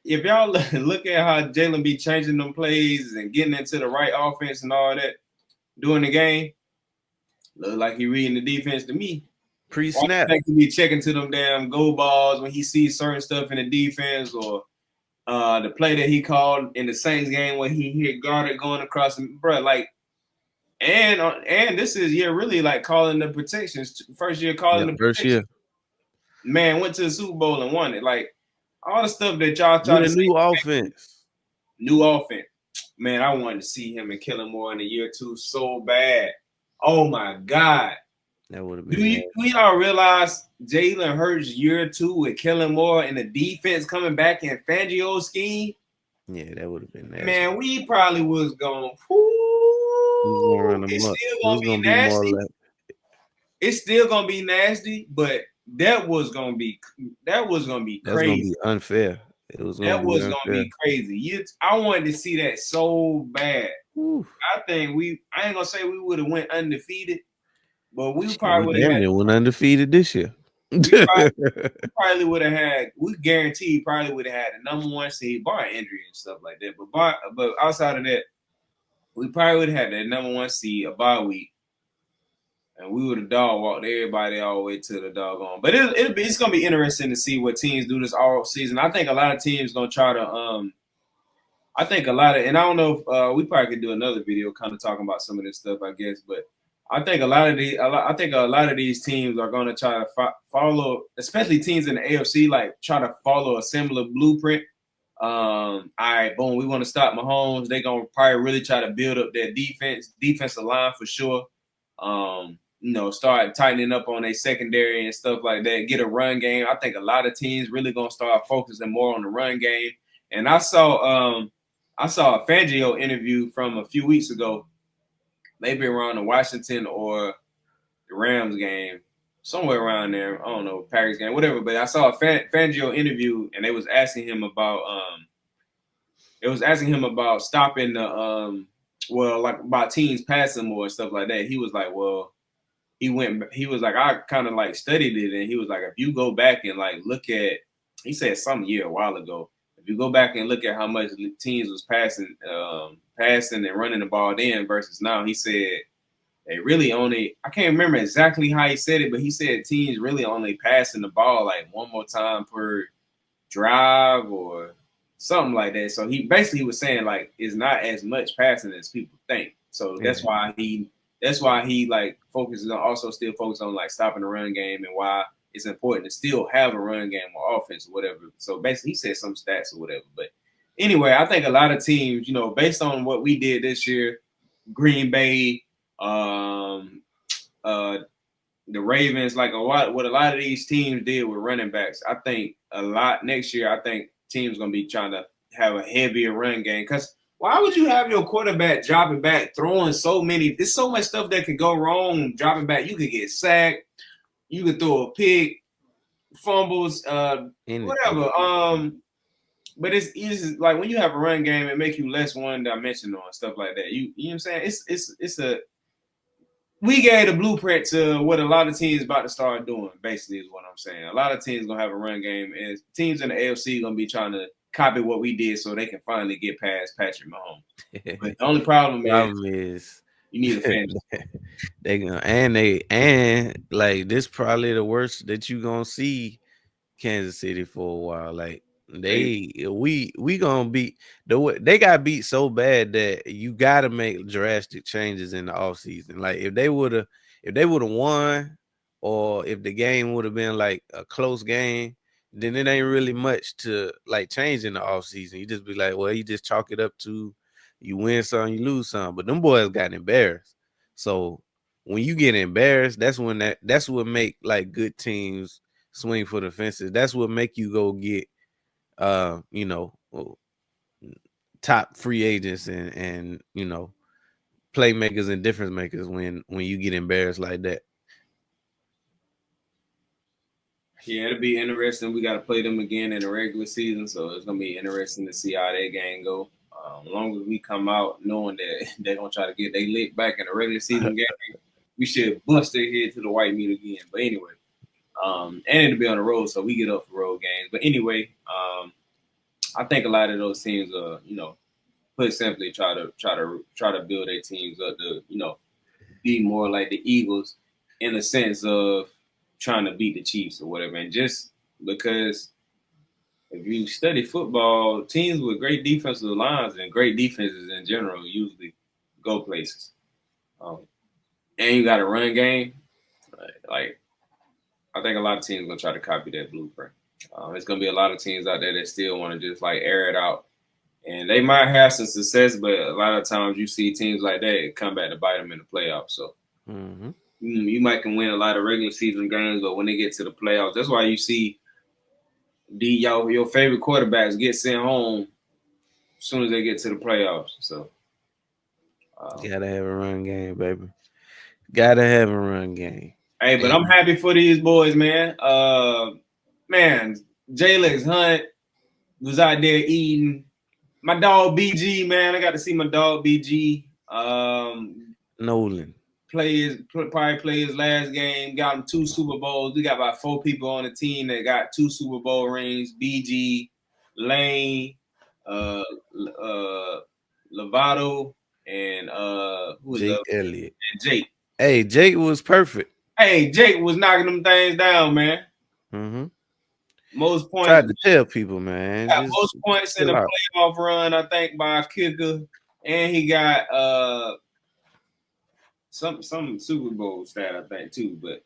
how Jalen be changing them plays and getting into the right offense and all that during the game, look like he reading the defense to me. Pre-snap. I think he be checking to them damn goal balls when he sees certain stuff in the defense, or the play that he called in the Saints game when he hit guarded going across the bro, like, and this is really like calling the protections. First year calling the First protections. year. Man went to the Super Bowl and won it. Like all the stuff that y'all try With to a say. new offense. New offense. Man, I wanted to see him and Kellen Moore in the year 2 so bad. Oh my God. That would have been. Do y'all realize Jalen Hurts year 2 with Kellen Moore and the defense coming back in Fangio's scheme? Yeah, that would have been nasty. Man, we probably was going. It's still gonna be nasty. It's still gonna be nasty, but that was gonna be crazy. That's gonna be unfair. Gonna be crazy. I wanted to see that so bad. Oof. I ain't gonna say we would have went undefeated, but we probably would have went undefeated this year. We probably would have had. We guarantee probably would have had the number 1 seed, bar injury and stuff like that. But outside of that, we probably would have had that number 1 seed, a bye week, and we would have dog walked everybody all the way to the doggone. But it's gonna be interesting to see what teams do this all season. I think a lot of teams gonna try to. I think a lot of, and I don't know if we probably could do another video kind of talking about some of this stuff, I guess, but. I think a lot of these teams are going to try to follow, especially teams in the AFC, like try to follow a similar blueprint. All right, boom, we want to stop Mahomes. They're going to probably really try to build up their defensive line for sure. Start tightening up on their secondary and stuff like that. Get a run game. I think a lot of teams really going to start focusing more on the run game. And I saw a Fangio interview from a few weeks ago. Maybe around the Washington or the Rams game, somewhere around there. I don't know, Packers game, whatever. But I saw a Fangio interview, and they was asking him about stopping the about teams passing more and stuff like that. He was like, well, he was like, I kind of like studied it, and he was like, if you go back and like look at, he said some year a while ago, if you go back and look at how much teams was passing and running the ball then versus now, he said they really only, I can't remember exactly how he said it, but he said teams really only passing the ball like one more time per drive or something like that. So he basically was saying like it's not as much passing as people think. So that's why he like focuses on, also still focus on like stopping the run game, and why it's important to still have a run game or offense or whatever. So basically he said some stats or whatever. But anyway, I think a lot of teams, based on what we did this year, Green Bay, the Ravens, like what a lot of these teams did with running backs, I think a lot next year, I think teams going to be trying to have a heavier run game. Because why would you have your quarterback dropping back, throwing so many? There's so much stuff that could go wrong dropping back. You could get sacked. you can throw a pick, fumbles, whatever. But it's easy. Like when you have a run game, it makes you less one dimensional and stuff like that. You know what I'm saying? It's a we gave the blueprint to what a lot of teams about to start doing. Basically, is what I'm saying. A lot of teams gonna have a run game, and teams in the AFC gonna be trying to copy what we did so they can finally get past Patrick Mahomes. But the only problem is you need a fan. They gonna and like this probably the worst that you gonna see Kansas City for a while. Like we gonna beat they got beat so bad that you gotta make drastic changes in the offseason. Like if they would have won, or if the game would have been like a close game, then it ain't really much to like change in the offseason. You just be like, well, you just chalk it up to you win some, you lose some. But them boys got embarrassed. So when you get embarrassed, that's what make like good teams swing for the fences. That's what make you go get top free agents and playmakers and difference makers when you get embarrassed like that. Yeah, it'll be interesting. We got to play them again in the regular season, so it's gonna be interesting to see how that game go. As long as we come out knowing that they're gonna try to get they lick back in the regular season game, we should bust their head to the white meat again. But anyway, and it'll be on the road, so we get up for road games. But anyway, I think a lot of those teams, put simply, try to build their teams up to, be more like the Eagles in the sense of trying to beat the Chiefs or whatever. And just because if you study football, teams with great defensive lines and great defenses in general usually go places. And you got a run game. Like I think a lot of teams are gonna try to copy that blueprint. There's gonna be a lot of teams out there that still want to just like air it out, and they might have some success, but a lot of times you see teams like that come back to bite them in the playoffs. So you might can win a lot of regular season games, but when they get to the playoffs, that's why you see your favorite quarterbacks get sent home as soon as they get to the playoffs. So gotta have a run game, baby. Gotta have a run game. Hey, but I'm happy for these boys, man. Man, Jalen Hunt was out there eating. My dog BG, man. I got to see my dog BG. Nolan probably play his last game. Got him 2 Super Bowls. We got about 4 people on the team that got 2 Super Bowl rings. BG, Lane, Lovato, and who is Jake Elliott. And Jake. Hey, Jake was perfect. Hey, Jake was knocking them things down, man. Most points. Tried to tell people, man. Got most points in the playoff run, I think, by a kicker, and he got some Super Bowl stat, I think, too. But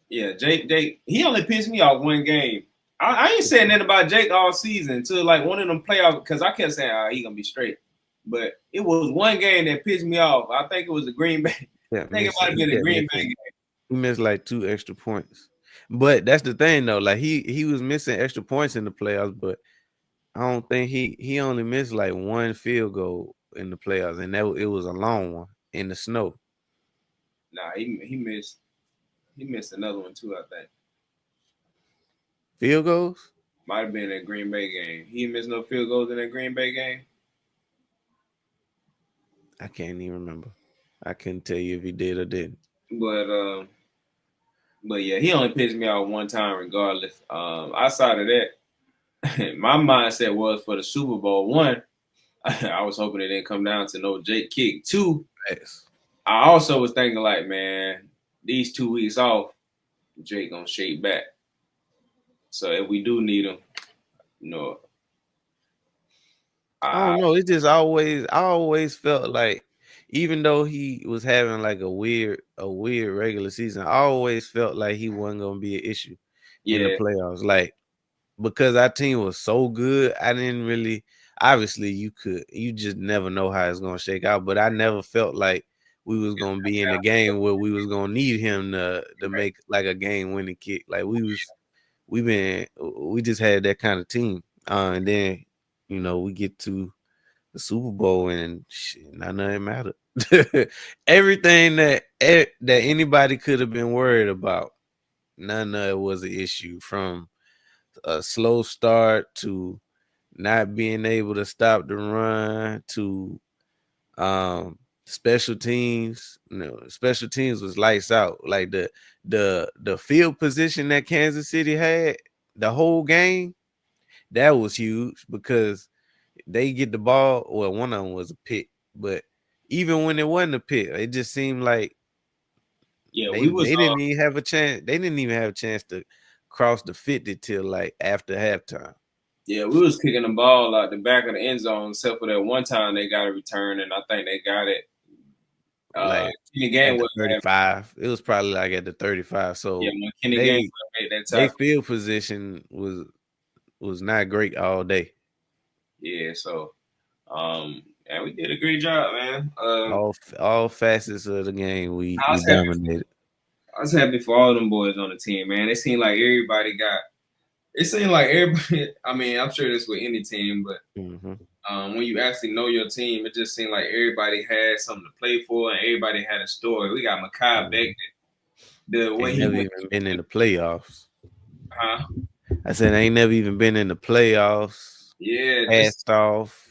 yeah, Jake, he only pissed me off one game. I ain't saying nothing about Jake all season until like one of them playoffs because I kept saying, he gonna be straight. But it was one game that pissed me off. I think it was the Green Bay. Yeah, I think it might have been the Green Bay game. He missed like 2 extra points. But that's the thing though. Like he was missing extra points in the playoffs, but I don't think he only missed like 1 field goal in the playoffs, and it was a long one in the snow. Nah, he missed another one too, I think. Field goals? Might have been that Green Bay game. He missed no field goals in that Green Bay game. I can't even remember. I couldn't tell you if he did or didn't. But yeah, he only pissed me off one time regardless. Outside of that, my mindset was for the Super Bowl. 1, I was hoping it didn't come down to no Jake kick. 2, yes. I also was thinking like, man, these 2 weeks off, Jake gonna shake back. So if we do need him, I don't know. It just I always felt like even though he was having like a weird regular season, I always felt like he wasn't gonna be an issue in the playoffs. Like because our team was so good, I didn't really. Obviously, you just never know how it's gonna shake out. But I never felt like we was gonna be in a game where we was gonna need him to make like a game winning kick. Like we just had that kind of team, and then we get to the Super Bowl and shit, none of it mattered. Everything that anybody could have been worried about, none of it was an issue. From a slow start to not being able to stop the run to special teams. Special teams was lights out. Like the field position that Kansas City had the whole game, that was huge because they get the ball. Well, one of them was a pick, but even when it wasn't a pick, it just seemed like Yeah, they we was didn't even have a chance. They didn't even have a chance to cross the 50 till like after halftime. yeah, we was kicking the ball out the back of the end zone, except for that one time they got a return, and I think they got it. Like Kenny at Game the was 35. It was probably like at the 35. yeah, So when Kenny Game they made that they tackle. field position was not great all day. Yeah, so and we did a great job, man. All facets of the game we I was happy. dominated. I was happy for all them boys on the team, man. It seemed like everybody got. It seemed like everybody. I mean, I'm sure this with any team, but when you actually know your team, it just seemed like everybody had something to play for, and everybody had a story. We got Makai Beckton. The way Ain't he never went, even been in the playoffs. huh? I said I ain't never even been in the playoffs. Yeah, Passed off.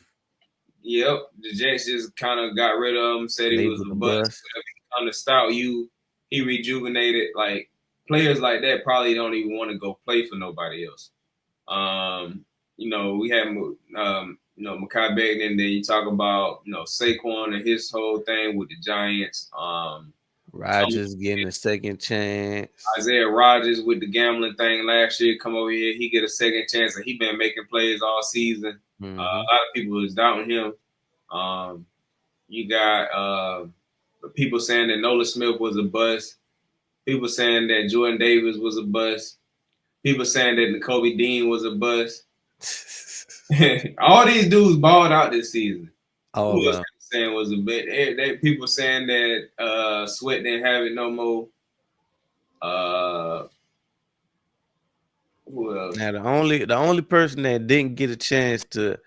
Yep, the Jets just kind of got rid of him. Said he was Labeled a the bust. bus. On the stout, he rejuvenated. Like players like that probably don't even want to go play for nobody else. We had Mekhi Becton, then you talk about Saquon and his whole thing with the Giants. Rodgers getting a second chance. Isaiah Rodgers with the gambling thing last year, come over here, he get a second chance, and he been making plays all season. A lot of people was doubting him. You got people saying that Nolan Smith was a bust. People saying that Jordan Davis was a bust. People saying that Nakobe Dean was a bust. All these dudes balled out this season. Who else saying was a bit? People saying that Sweat didn't have it no more. Who else? Now the only person that didn't get a chance to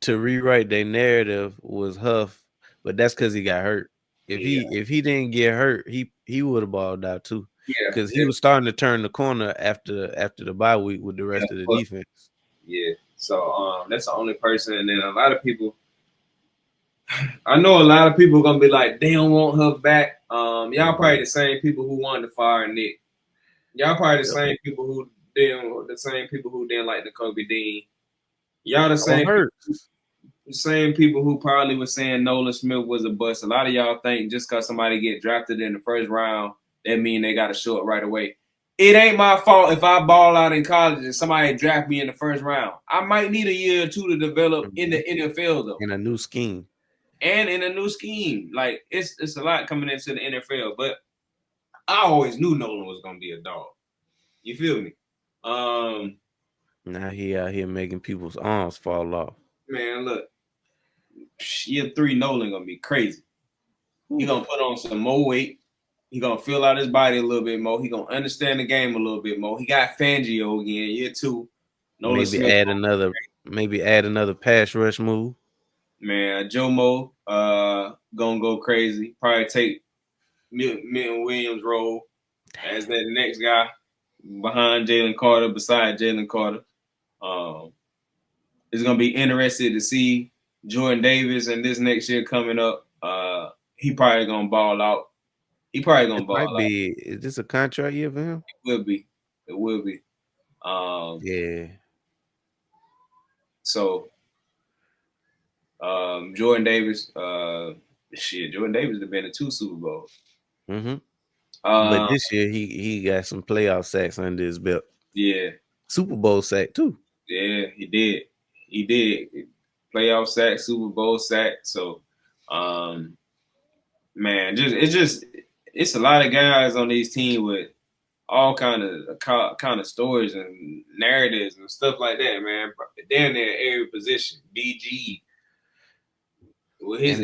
rewrite their narrative was Huff, but that's because he got hurt. If he didn't get hurt, he would have balled out too. Yeah, because he was starting to turn the corner after the bye week with the rest of the defense. Yeah, so that's the only person, and then a lot of people. I know a lot of people are gonna be like, they don't want Huff back. Y'all probably the same people who wanted to fire Nick. Y'all probably the same people who didn't like the Kobe Dean. Y'all the same people who probably was saying Nolan Smith was a bust. A lot of y'all think just because somebody get drafted in the first round, that mean they got to show it right away. It ain't my fault if I ball out in college and somebody draft me in the first round. I might need a year or two to develop in the NFL though. In a new scheme. And in a new scheme. Like it's a lot coming into the NFL, but I always knew Nolan was gonna be a dog. You feel me? Now he out here making people's arms fall off. Man, look. Year 3 Nolan gonna be crazy. He gonna put on some more weight. He gonna fill out his body a little bit more. He gonna understand the game a little bit more. He got Fangio again. Year 2. Nolan maybe Smith add another pass rush move. Man, Jomo gonna go crazy. Probably take Milton Williams' role as that next guy behind Jalen Carter, beside Jalen Carter. It's gonna be interesting to see Jordan Davis and this next year coming up. He probably gonna ball out. He probably gonna ball out. Is this a contract year for him? It will be. Yeah. So Jordan Davis, Jordan Davis have been to 2 Super Bowls. But this year he got some playoff sacks under his belt. Yeah. Super Bowl sack too. Yeah, he did. Playoff sack, Super Bowl sack. So man, it's a lot of guys on these teams with all kind of stories and narratives and stuff like that, man. Damn near every position. BG with his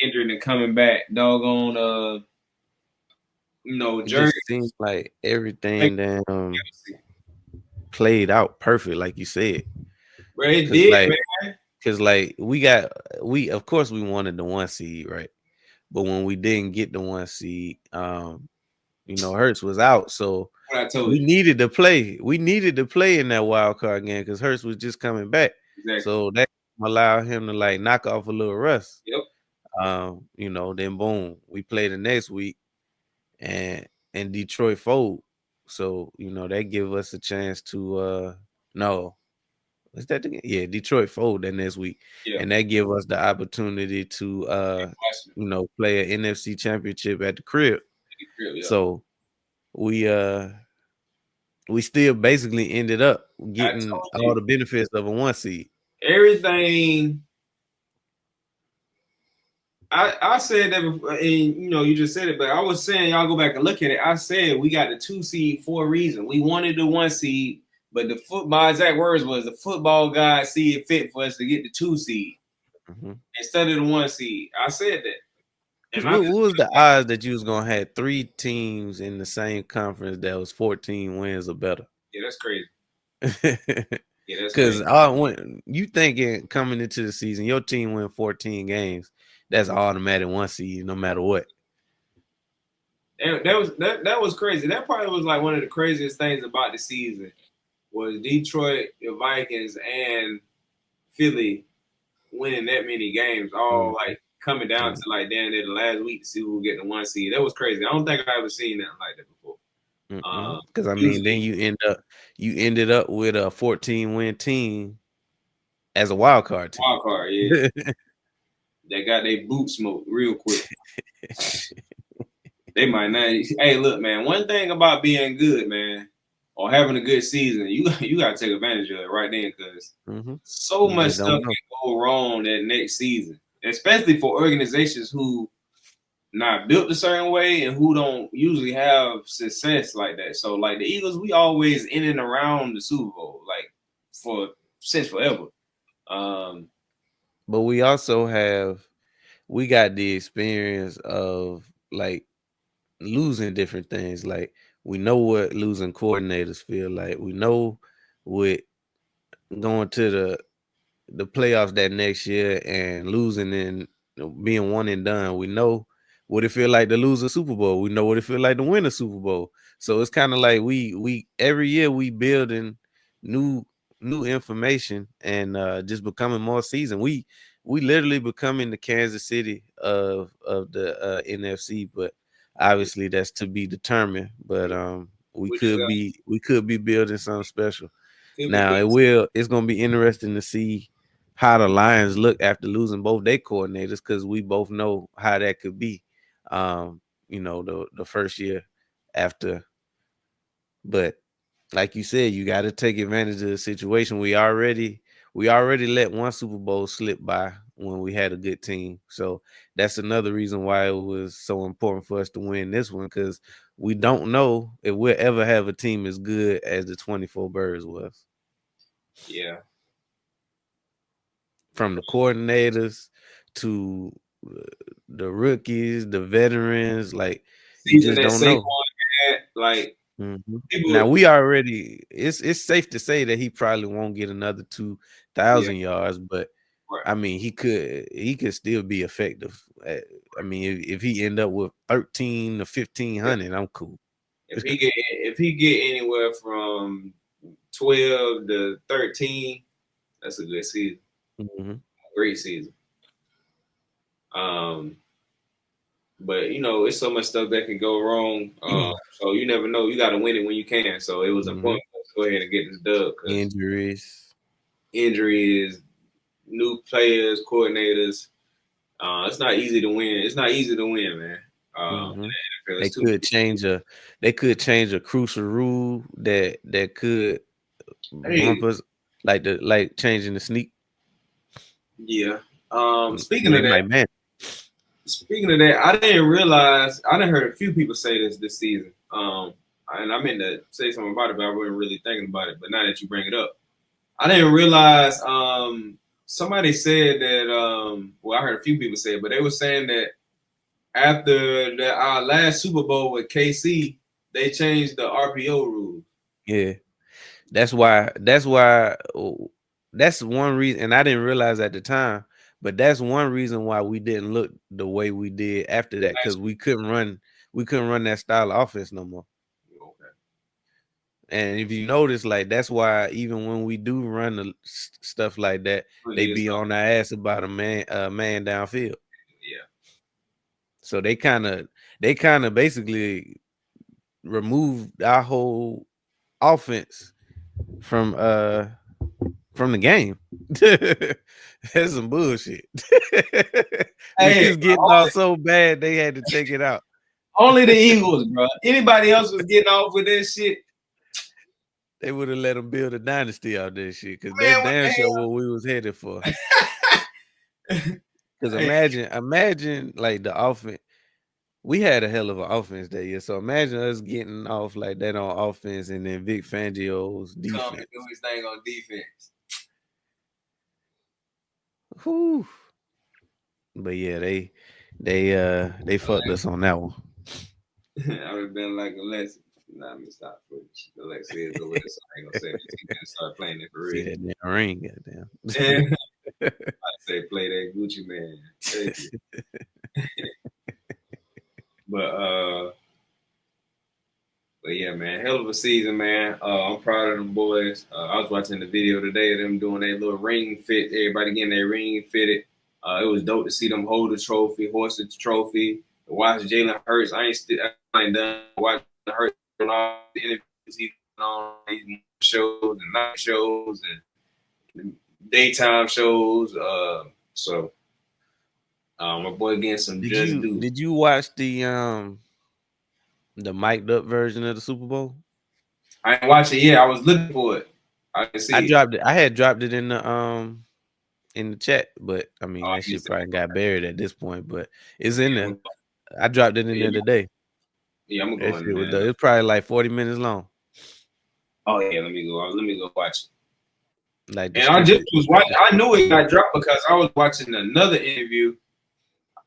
injury and coming back, doggone Jerry. It just seems like everything played out perfect, like you said. Bro, it did, man. because like we of course we wanted the 1 seed, right? But when we didn't get the 1 seed, Hertz was out, so What I told we you. needed to play. We needed to play in that wild card game because Hertz was just coming back, Exactly. so that allowed him to like knock off a little rust. Yep. Then boom, we play the next week, and Detroit fold. So that give us a chance to no, is that Detroit fold that next week, Yeah. and that give us the opportunity to play an NFC championship at the crib. Yeah. So we still basically ended up I getting told all you. the benefits of a 1 seed. Everything. I said that before, and you just said it, but I was saying y'all go back and look at it. I said we got the 2 seed for a reason. We wanted the 1 seed, but my exact words was the football guys see it fit for us to get the 2 seed instead of the 1 seed. I said that. What was the odds that you was gonna have 3 teams in the same conference that was 14 wins or better? Yeah, that's crazy. Yeah, that's because crazy. when you thinking coming into the season, your team win 14 games, that's automatic 1 seed no matter what. That was crazy. That probably was like one of the craziest things about the season was Detroit, the Vikings, and Philly winning that many games, all like coming down to like down there the last week to see who will get the 1 seed. That was crazy. I don't think I ever seen that like that before. Because then you ended up with a 14-win team as a wild card team. Wild card, yeah. They got their boot smoked real quick. They might not. Hey, look, man. One thing about being good, man, or having a good season, you got to take advantage of it right then, because so much stuff can go wrong that next season, especially for organizations who not built a certain way and who don't usually have success like that. So, like the Eagles, we always in and around the Super Bowl, like since forever. But we also got the experience of like losing different things. Like we know what losing coordinators feel like. We know what going to the playoffs that next year and losing and being one and done. We know what it feel like to lose a Super Bowl. We know what it feel like to win a Super Bowl. So it's kind of like we every year we building new information and just becoming more seasoned. We literally becoming the Kansas City of the NFC, but obviously that's to be determined. But we could be building something special. Now it's gonna be interesting to see how the Lions look after losing both their coordinators, because we both know how that could be. The first year after. But like you said, you got to take advantage of the situation. We already let one Super Bowl slip by when we had a good team. So that's another reason why it was so important for us to win this one, because we don't know if we'll ever have a team as good as the 24 Birds was. Yeah. From the coordinators to the rookies, the veterans, like you just don't know. Like now we already it's safe to say that he probably won't get another 2,000 yards, but I mean he could still be effective. I mean if he end up with 13 to 1,500, I'm cool. If he get anywhere from 12 to 13, that's a good season. Great season. But it's so much stuff that can go wrong. So you never know. You got to win it when you can. So it was important to go ahead and get this dub. Injuries, new players, coordinators. It's not easy to win. It's not easy to win, man. They could change a crucial rule that could bump us, like changing the sneak. Yeah. Speaking of that, I didn't realize. I done heard a few people say this season. And I meant to say something about it, but I wasn't really thinking about it. But now that you bring it up, I didn't realize. Somebody said that. Well, I heard a few people say it, but they were saying that after our last Super Bowl with KC, they changed the RPO rule. Yeah, that's why that's one reason, and I didn't realize at the time, but that's one reason why we didn't look the way we did after that, because we couldn't run that style of offense no more. Okay. And if you notice, like, that's why even when we do run the stuff like that, they be on our ass about a man downfield. Yeah. So they kind of basically removed our whole offense from the game. That's some bullshit. We was getting off so bad they had to take it out. Only the Eagles, bro. Anybody else was getting off with this shit, they would have let them build a dynasty out there shit, because that's damn sure what we was headed for. Because imagine like the offense. We had a hell of an offense that year, so imagine us getting off like that on offense, and then Vic Fangio's defense. Come and do his thing on defense. Whew. But yeah, they fucked us on that one. I would have been like, Alexa, nah, let me stop. Alexa is over there, so I ain't gonna say this. He gonna start playing it for real. See that damn ring, goddamn. I say play that Gucci man. But yeah, man, hell of a season, man. I'm proud of them boys. I was watching the video today of them doing their little ring fit. Everybody getting their ring fitted. It was dope to see them hold the trophy, hoist the trophy. Watch Jalen Hurts. I ain't done watching Hurts on all the interviews he's on these shows and night shows and daytime shows. So my boy getting some just do. Did you watch the mic'd up version of the Super Bowl? I ain't watched it yet. I was looking for it. I can see it. Dropped it. I had dropped it in the chat, but I mean that shit probably got buried at this point. But it's in there. I dropped it in there today. Yeah, I'm gonna go in there. It's probably like 40 minutes long. Oh yeah, let me go watch it. Like, and I just was watching. I knew it got dropped because I was watching another interview.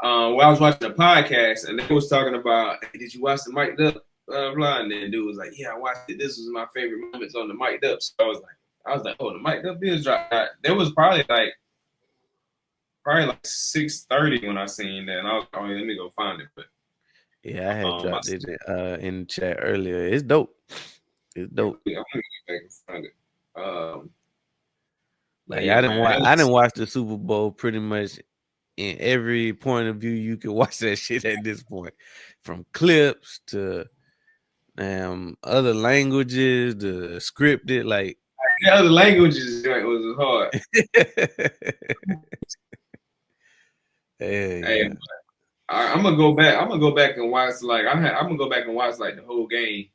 Where I was watching a podcast, and they was talking about, hey, did you watch the mic'd up? Blah blah. And then dude was like, yeah, I watched it. This was my favorite moments on the mic'd up. So I was like, oh, the mic'd up is dropped. There was probably like 6:30 when I seen that, and I was like, oh, let me go find it. But yeah, I had dropped it in the chat earlier. It's dope. It's dope. I'm gonna get back and find it. I didn't watch the Super Bowl pretty much in every point of view you could watch that shit at this point, from clips to other languages to scripted. Like the other languages was hard. Hey, I'm gonna go back. I'm gonna go back and watch I'm gonna go back and watch like the whole game.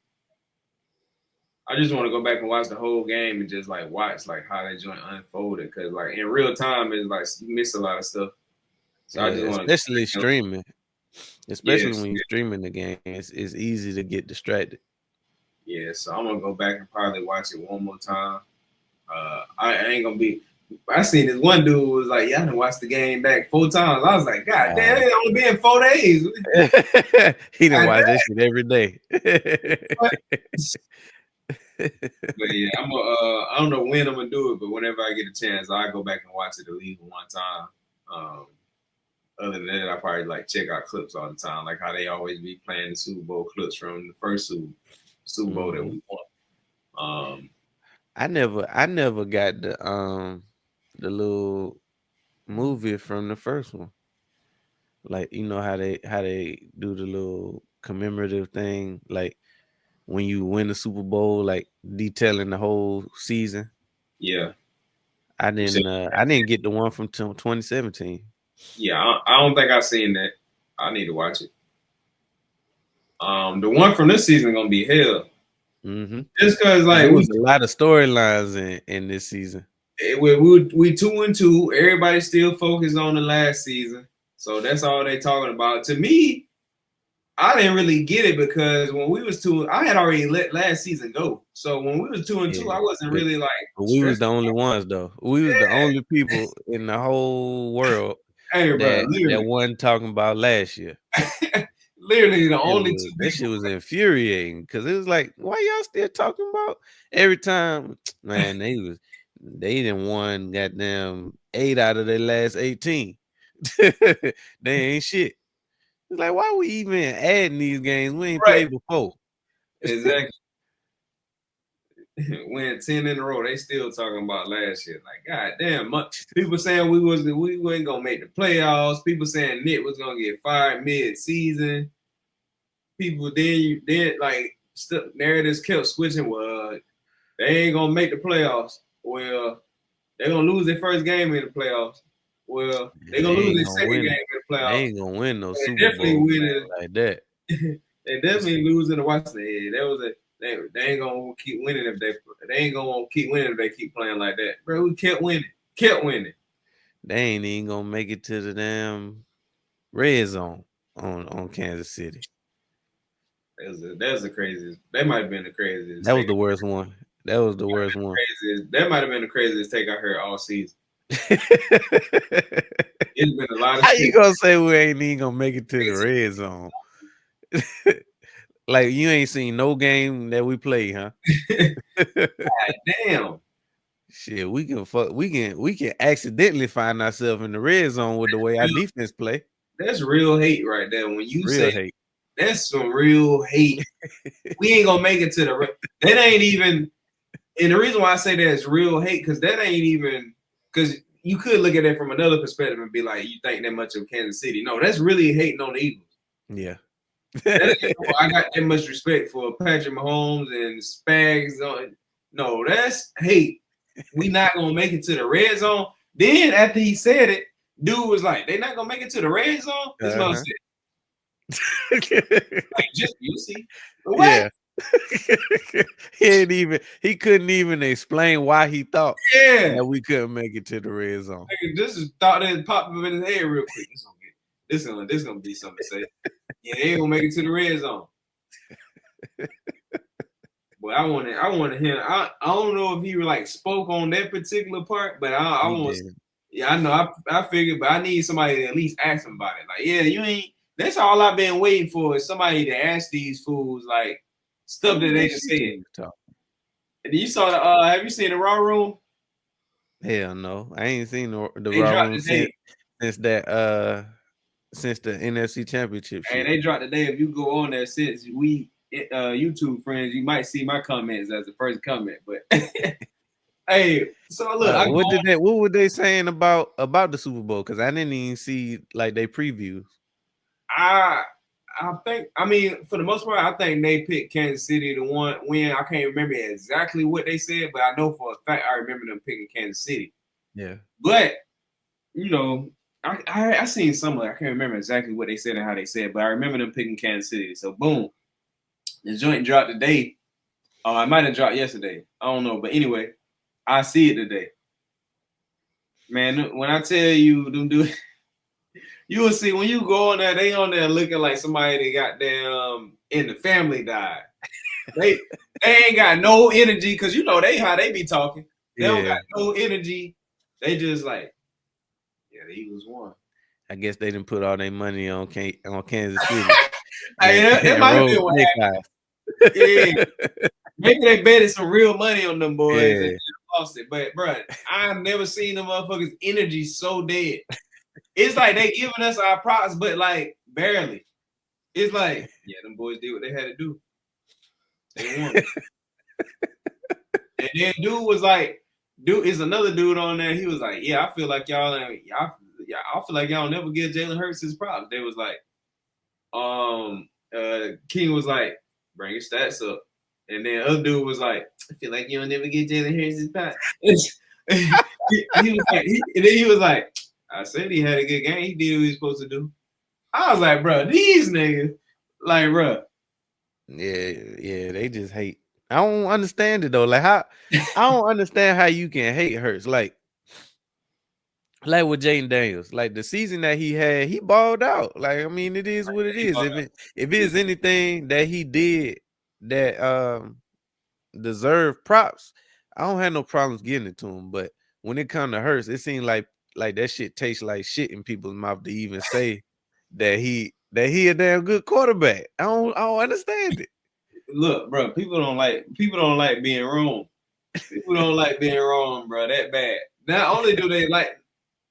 I just want to go back and watch the whole game and just like watch like how that joint unfolded, because like in real time it's like you miss a lot of stuff. So I just especially streaming, when you're streaming the game, it's easy to get distracted. Yeah, so I'm gonna go back and probably watch it one more time. I ain't gonna be. I seen this one dude was like, "Yeah, I done watched the game back 4 times." I was like, "God damn, it only been 4 days." He done watch that shit every day. But yeah, I don't know when I'm gonna do it, but whenever I get a chance, I go back and watch it at least one time. Other than that, I probably like check out clips all the time, like how they always be playing the Super Bowl clips from the first Super Bowl that we won. I never got the little movie from the first one. Like, you know how they do the little commemorative thing, like when you win the Super Bowl, like detailing the whole season. Yeah, I didn't get the one from 2017. Yeah, I don't think I've seen that. I need to watch it. The one from this season gonna be hell. Mm-hmm. Just because like there was a lot of storylines in this season. We 2-2. Everybody still focused on the last season, so that's all they talking about. To me, I didn't really get it because when we was 2, I had already let last season go. So when we was 2-2, I wasn't really like. But we was the only ones though. We was the only people in the whole world that wasn't talking about last year. Literally the only 2 people. This shit was infuriating because it was like, why y'all still talking about every time? Man, They done won goddamn 8 out of their last 18. They ain't shit. It's like, why we even adding these games? We ain't Right. played before. Exactly. Win 10 in a row. They still talking about last year. Like, god damn, people saying we wasn't gonna make the playoffs. People saying Nick was gonna get fired mid-season. People then like narratives kept switching. Well, they ain't gonna make the playoffs. Well, they're gonna lose their first game in the playoffs. Well, they're gonna lose their second game in the They playoffs. ain't gonna win no They Super definitely Bowl winning like that. They definitely losing to Washington. They ain't gonna keep winning if they ain't gonna keep winning if they keep playing like that, bro. We kept winning. They ain't even gonna make it to the damn red zone on Kansas City. That's the craziest. That might have been the craziest. That was the worst one. That was the worst one. That might have been the craziest take I heard all season. It's been a lot of How shit. you gonna say we ain't even gonna make it to the red zone? Like you ain't seen no game that we play, huh? God damn. Shit, we can accidentally find ourselves in the red zone with the way our defense play. That's real hate right there. When you Real say hate. That's some real hate. We ain't gonna make it to the that ain't even. And the reason why I say that is real hate because that ain't even because you could look at it from another perspective and be like, you think that much of Kansas City? No, that's really hating on the Eagles. Yeah. I got that much respect for Patrick Mahomes and Spags. No, that's hate. We not gonna make it to the red zone. Then after he said it, dude was like, "They not gonna make it to the red zone." This man said, "Like just you see, what?" Yeah. He couldn't even explain why he thought that we couldn't make it to the red zone. This is thought that popped up in his head real quick. This gonna be something to say. Yeah, they ain't gonna make it to the red zone. But I wanted him. I don't know if he like spoke on that particular part, but I want. Yeah, I know. I figured, but I need somebody to at least ask him about it. Like, yeah, you ain't. That's all I've been waiting for is somebody to ask these fools like stuff that they just said. And you saw have you seen the Raw Room? Hell no, I ain't seen the Raw Room since the NFC Championship. Hey, they dropped the day. If you go on there since we YouTube friends, you might see my comments as the first comment. But hey, so look, what were they saying about the Super Bowl? Because I didn't even see like they previews. I think, I mean, for the most part, I think they picked Kansas City to win. I can't remember exactly what they said, but I know for a fact I remember them picking Kansas City. Yeah. But, you know, I seen some of it. I can't remember exactly what they said and how they said, but I remember them picking Kansas City. So, boom. The joint dropped today. I might have dropped yesterday. I don't know. But anyway, I see it today. Man, when I tell you, them dudes, you will see when you go on there, they on there looking like somebody that got damn in the family died. They ain't got no energy because you know how they be talking. They don't got no energy. They just like, yeah, the Eagles won. I guess they didn't put all their money on Kansas City. It might have been what happened. Yeah. Maybe they betted some real money on them boys and lost it. But bro, I've never seen them motherfuckers' energy so dead. It's like they giving us our props, but like barely. It's like, yeah, them boys did what they had to do. They won. And then dude was like, is another dude on there. He was like, yeah, I feel like I feel like y'all never give Jalen Hurts his props. They was like, King was like, bring your stats up. And then other dude was like, I feel like you'll never get Jalen Hurts his props. he was like, I said he had a good game. He did what he was supposed to do. I was like, bro, these niggas, like, bro. Yeah, they just hate. I don't understand it though. Like I don't understand how you can hate Hertz. Like with Jaden Daniels, like the season that he had, he balled out. Like, I mean, it is what it is. If it is anything that he did that deserve props, I don't have no problems giving it to him. But when it comes to Hertz, it seems like that shit tastes like shit in people's mouth to even say that he a damn good quarterback. I don't understand it. Look, bro, people don't like being wrong. People don't like being wrong, bro. That bad. Not only do they like,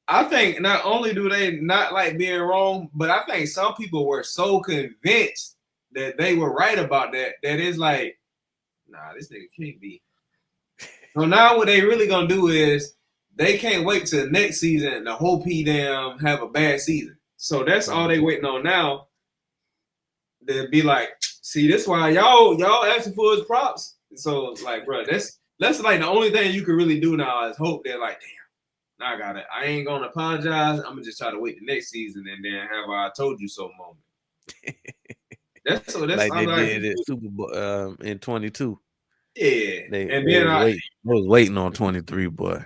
I think not only do they not like being wrong, but I think some people were so convinced that they were right about that it's like, nah, this nigga can't be. So now what they really gonna do is they can't wait till next season to hope he damn have a bad season. So that's all they waiting on now. They'll be like, see, that's why y'all asking for his props. So like, bro, that's like the only thing you can really do now is hope they're like, damn, I got it. I ain't gonna apologize. I'm gonna just try to wait the next season and then have a I told you so moment. That's like they did at Super Bowl in 22. Yeah, and then I was waiting on 23, boy.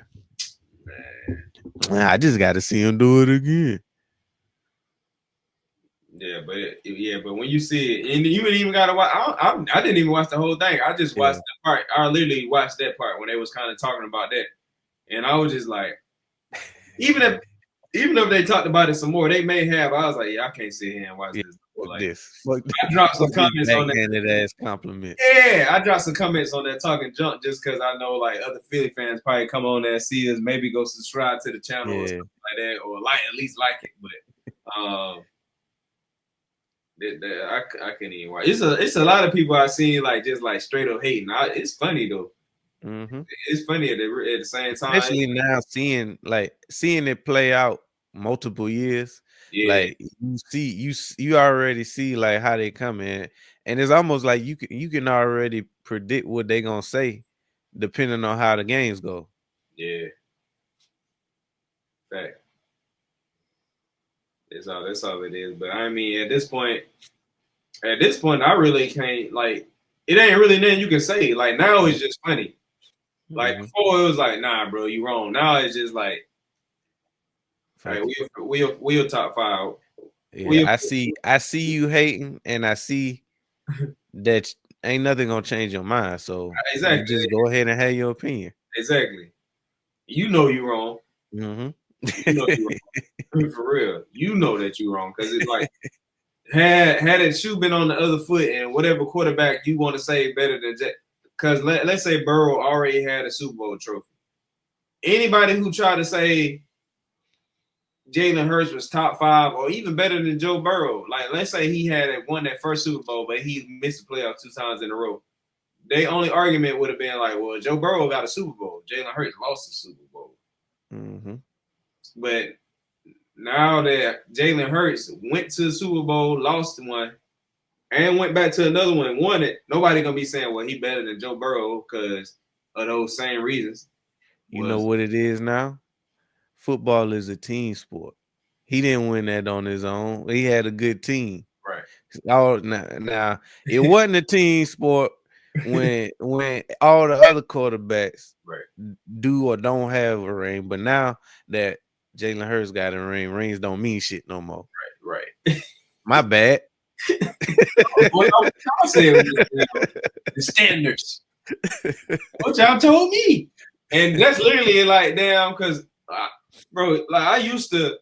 Man, I just got to see him do it again. Yeah, but when you see it, and you didn't even gotta watch. I didn't even watch the whole thing. I just watched the part. I literally watched that part when they was kind of talking about that, and I was just like, even if they talked about it some more, they may have. I was like, yeah, I can't sit here and watch this. Like, I dropped some comments on that. Ass compliment. Yeah, I dropped some comments on that talking junk just because I know like other Philly fans probably come on there and see us, maybe go subscribe to the channel or something like that, or at least like it. But I can't even watch. It's a lot of people I seen like just like straight up hating. It's funny though. Mm-hmm. It's funny at the same time. Especially now seeing it play out multiple years. Yeah. Like you already see like how they come in, and it's almost like you can already predict what they gonna say depending on how the games go. Yeah. Fact. That's all it is. But I mean, at this point, I really can't like. It ain't really nothing you can say. Like now, it's just funny. Like before, it was like, nah, bro, you wrong. Now it's just like, right, we'll top 5. Yeah, I see you hating, and I see that ain't nothing gonna change your mind. So exactly, you just go ahead and have your opinion. Exactly. You know you're wrong. Mm-hmm. You know you're wrong. For real. You know that you're wrong because it's like had that shoe been on the other foot and whatever quarterback you want to say better than that. Because let's say Burrow already had a Super Bowl trophy. Anybody who tried to say Jalen Hurts was top 5 or even better than Joe Burrow, like let's say he had won that first Super Bowl, but he missed the playoffs 2 times in a row. Their only argument would have been like, well, Joe Burrow got a Super Bowl. Jalen Hurts lost the Super Bowl. Mm-hmm. But now that Jalen Hurts went to the Super Bowl, lost one, and went back to another one and won it, nobody gonna be saying, well, he better than Joe Burrow because of those same reasons. You know what it is now? Football is a team sport. He didn't win that on his own. He had a good team. Right. Oh, now it wasn't a team sport when all the other quarterbacks do or don't have a ring. But now that Jalen Hurts got a ring, rings don't mean shit no more. Right. My bad. What y'all saying the standards. What y'all told me. And that's literally like, damn, because bro, like I used to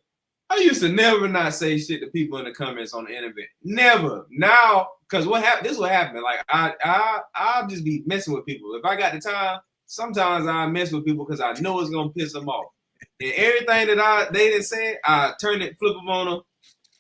never not say shit to people in the comments on the internet. Never. Now, because this is what happened. Like I'll just be messing with people. If I got the time, sometimes I mess with people because I know it's gonna piss them off. And everything that they didn't say, I turn it, flip them on them,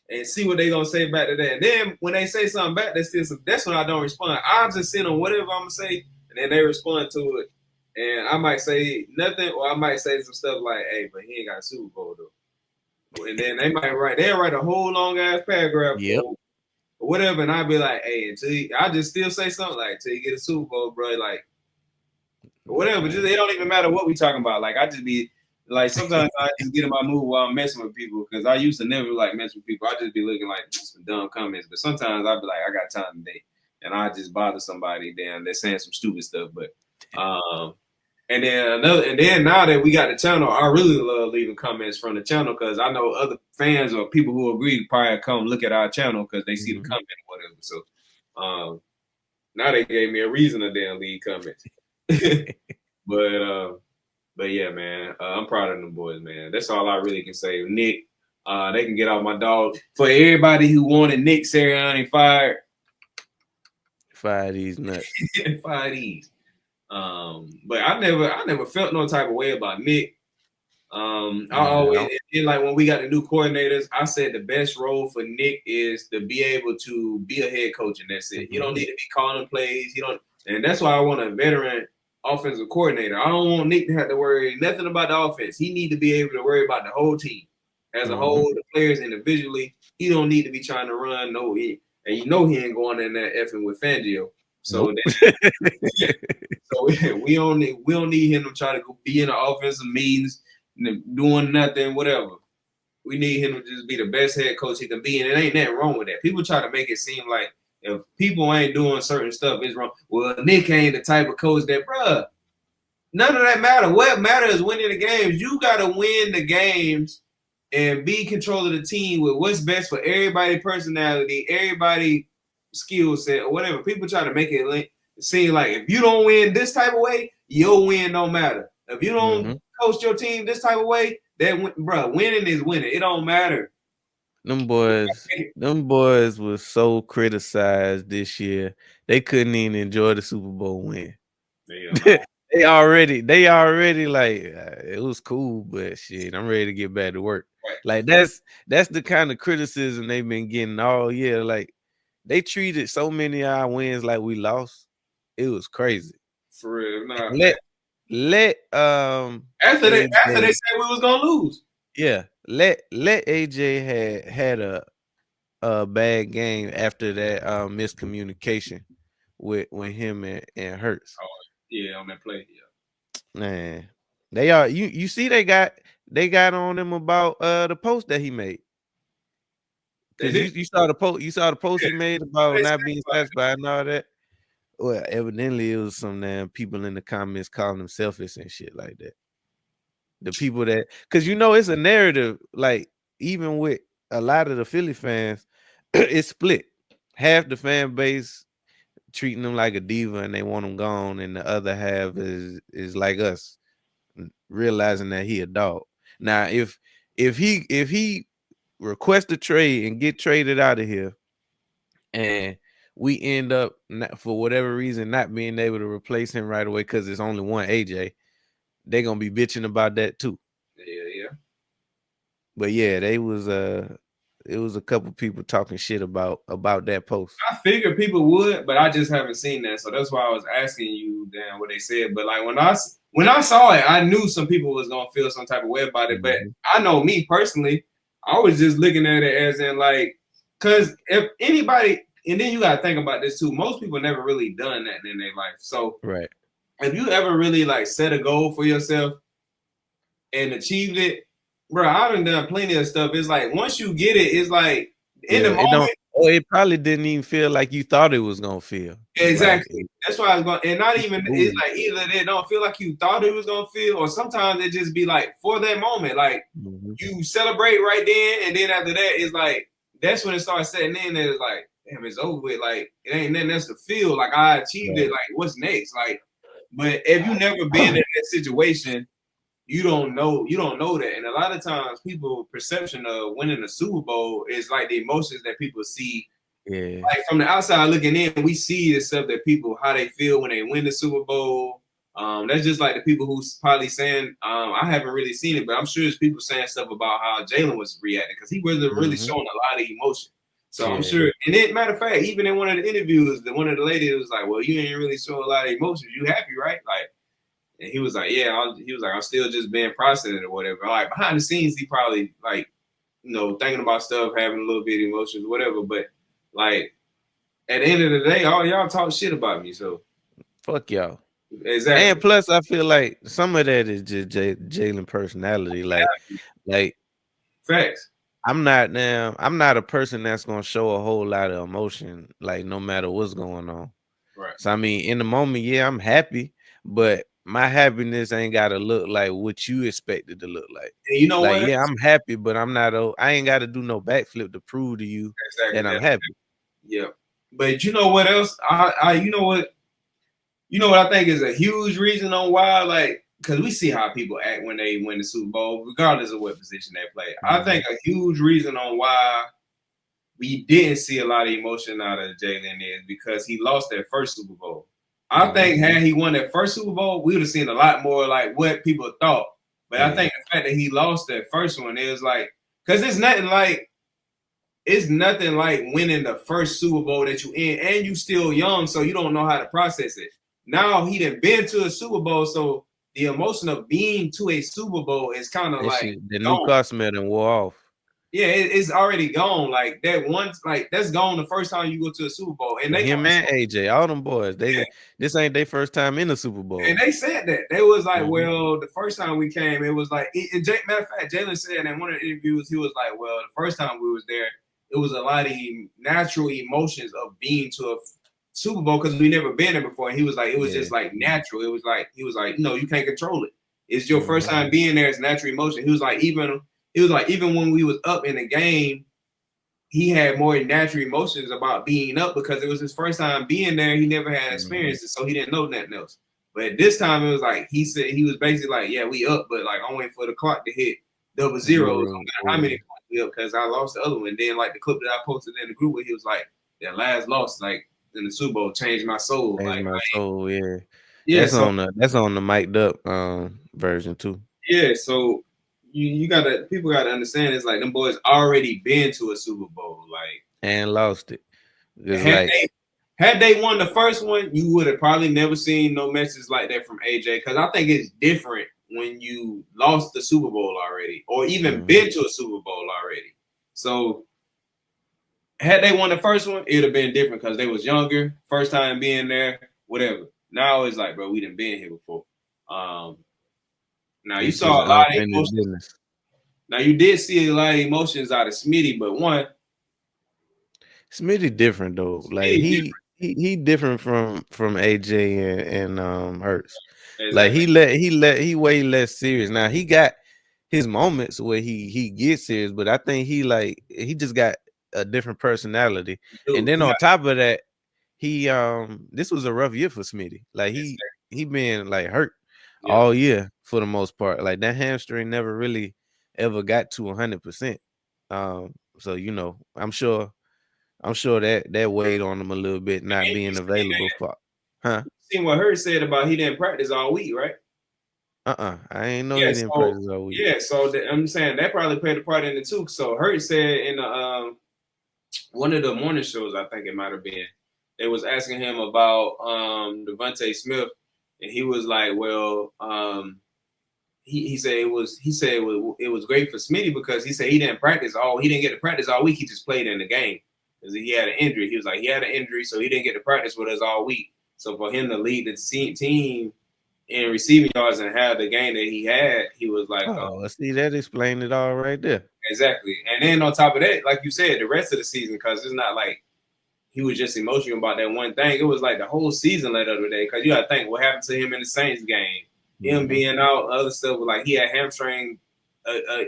and see what they gonna say back to that. And then when they say something back, that's when I don't respond. I'll just send them whatever I'm gonna say, and then they respond to it. And I might say nothing, or I might say some stuff like, "Hey, but he ain't got a Super Bowl though." And then they'll write a whole long ass paragraph or whatever, and I'll be like, "Hey, I just still say something like, till you get a Super Bowl, bro, like whatever." Just it don't even matter what we talking about. Like I just be like, sometimes I just get in my mood while I'm messing with people because I used to never like mess with people. I just be looking like some dumb comments, but sometimes I'll be like, I got time today, and I just bother somebody. Damn, they're saying some stupid stuff, but And then now that we got the channel, I really love leaving comments from the channel because I know other fans or people who agree probably come look at our channel because they see the comment or whatever. So now they gave me a reason to damn leave comments. But yeah, man, I'm proud of them boys, man. That's all I really can say. Nick, they can get off my dog. For everybody who wanted Nick Sirianni fired, fire these nuts. fire these. But I never felt no type of way about Nick. I Yeah. always, and like when we got the new coordinators, I said the best role for Nick is to be able to be a head coach, and that's it. You don't need to be calling plays. You don't, and that's why I want a veteran offensive coordinator. I don't want Nick to have to worry nothing about the offense. He need to be able to worry about the whole team as a whole, the players individually. He don't need to be trying to run and you know he ain't going in there effing with Fangio. So so we don't need him to try to go be in the offensive meetings, doing nothing, whatever. We need him to just be the best head coach he can be, and it ain't nothing wrong with that. People try to make it seem like if people ain't doing certain stuff, it's wrong. Well, Nick ain't the type of coach that, bruh, none of that matter. What matters is winning the games. You got to win the games and be in control of the team with what's best for everybody personality, everybody skill set, or whatever. People try to make it seem like if you don't win this type of way, your win don't matter. If you don't coach your team this type of way, bro, winning is winning. It don't matter. Them boys was so criticized this year. They couldn't even enjoy the Super Bowl win. They already like it was cool, but shit, I'm ready to get back to work. Like that's the kind of criticism they've been getting all year. Like they treated so many of our wins like we lost. It was crazy. For real. Nah, let after they said we was gonna lose. Yeah, let AJ had a bad game after that miscommunication with him and Hertz. Oh, yeah, on that play. Yeah. Man, they are you see they got on him about the post that he made. Because you saw the post he made about not being satisfied and all that. Well, evidently it was some damn people in the comments calling him selfish and shit like that. The people that, because it's a narrative, like even with a lot of the Philly fans, it's split. Half the fan base treating him like a diva and they want him gone, and the other half is like us, realizing that he a dog. Now, if he requests a trade and get traded out of here, and we end up for whatever reason not being able to replace him right away because it's only one AJ, they're gonna be bitching about that too. Yeah. But yeah, it was a couple people talking shit about that post. I figured people would, but I just haven't seen that, so that's why I was asking you, damn, what they said. But like when I saw it, I knew some people was gonna feel some type of way about it. But I know me personally, I was just looking at it as in like, because if anybody, and then you gotta think about this too. Most people never really done that in their life. So right, if you ever really like set a goal for yourself and achieved it, bro, I've done plenty of stuff. It's like once you get it, it's like in the moment. It probably didn't even feel like you thought it was gonna feel. Exactly. Like, that's why I was going, and not even it's like either they don't feel like you thought it was gonna feel, or sometimes it just be like for that moment, like you celebrate right then, and then after that, it's like that's when it starts setting in. That it's like, damn, it's over with. Like it ain't nothing else to feel. Like I achieved it. Like what's next? Like, but if you never been in that situation, you don't know that. And a lot of times people perception of winning a Super Bowl is like the emotions that people see. Yeah. Like from the outside looking in, we see the stuff that people, how they feel when they win the Super Bowl. That's just like the people who's probably saying, I haven't really seen it, but I'm sure there's people saying stuff about how Jalen was reacting because he wasn't really showing a lot of emotion. So I'm sure, and then matter of fact, even in one of the interviews, one of the ladies was like, well, you ain't really showing a lot of emotions. You happy, right? Like, and he was like, yeah, I'm still just being processed or whatever. Like behind the scenes, he probably like, thinking about stuff, having a little bit of emotions, whatever. But like at the end of the day, all y'all talk shit about me. So fuck y'all. Exactly. And plus, I feel like some of that is just Jalen personality. Like facts. I'm not a person that's gonna show a whole lot of emotion, like no matter what's going on. Right. So I mean, in the moment, yeah, I'm happy, but my happiness ain't gotta look like what you expect it to look like. And you know like, what? Yeah, I'm happy, but I ain't gotta do no backflip to prove to you that I'm happy. Yeah. But you know what else? You know what I think is a huge reason on why, like, because we see how people act when they win the Super Bowl, regardless of what position they play. I think a huge reason on why we didn't see a lot of emotion out of Jalen is because he lost that first Super Bowl. I think had he won that first Super Bowl, we would have seen a lot more like what people thought. But I think the fact that he lost that first one, it was like, because it's nothing like winning the first Super Bowl that you in, and you still young, so you don't know how to process it. Now he done been to a Super Bowl, so the emotion of being to a Super Bowl is kind of like the new gone. car smell and wore off. Yeah, it's already gone. Like that once, like that's gone the first time you go to a Super Bowl. And they Him and AJ, all them boys, this ain't their first time in the Super Bowl. And they said that. They was like, well, the first time we came, it was like, matter of fact, Jalen said in one of the interviews, he was like, well, the first time we was there, it was a lot of natural emotions of being to a Super Bowl because we never been there before. And he was like, it was just like natural. It was like, he was like, no, you can't control it. It's your first time being there. It's natural emotion. He was like, even when we was up in the game, he had more natural emotions about being up because it was his first time being there. He never had experiences, so he didn't know nothing else. But this time it was like he said he was basically like, yeah, we up, but like I'm waiting for the clock to hit double zeros. No matter how many points we up, because I lost the other one. Then like the clip that I posted in the group where he was like, that last loss, like in the Super Bowl, changed my soul. Changed my soul, yeah. Yeah, that's on the mic'd up version too. Yeah, so people gotta understand it's like them boys already been to a Super Bowl, like and lost it. Had they won the first one, you would have probably never seen no message like that from AJ. Because I think it's different when you lost the Super Bowl already, or even been to a Super Bowl already. So, had they won the first one, it would have been different because they was younger, first time being there, whatever. Now it's like, bro, we done been here before. Now you saw a lot of emotions. Now you did see a lot of emotions out of Smitty, but one, Smitty different though. Like he different from AJ and Hertz. Exactly. Like he way less serious. Now he got his moments where he gets serious, but I think he just got a different personality. And then on top of that, he this was a rough year for Smitty. Like he been like hurt all year for the most part. Like that hamstring never really ever got to 100%. So you know, I'm sure that weighed on him a little bit, not being available for. Seen what Hertz said about he didn't practice all week, right? I ain't know he didn't practice all week. Yeah, so I'm saying that probably played a part in it too. So Hertz said in one of the morning shows, I think it might have been, they was asking him about Devonte Smith, and he was like, well, he said it was great for Smitty because he said he didn't get to practice all week. He just played in the game because he had an injury. He was like, he had an injury, so he didn't get to practice with us all week. So for him to lead the team in receiving yards and have the game that he had, he was like, see, that explained it all right there. Exactly. And then on top of that, like you said, the rest of the season, because it's not like he was just emotional about that one thing. It was like the whole season led up to that. Because you got to think what happened to him in the Saints game, him being out, other stuff. Like he had hamstring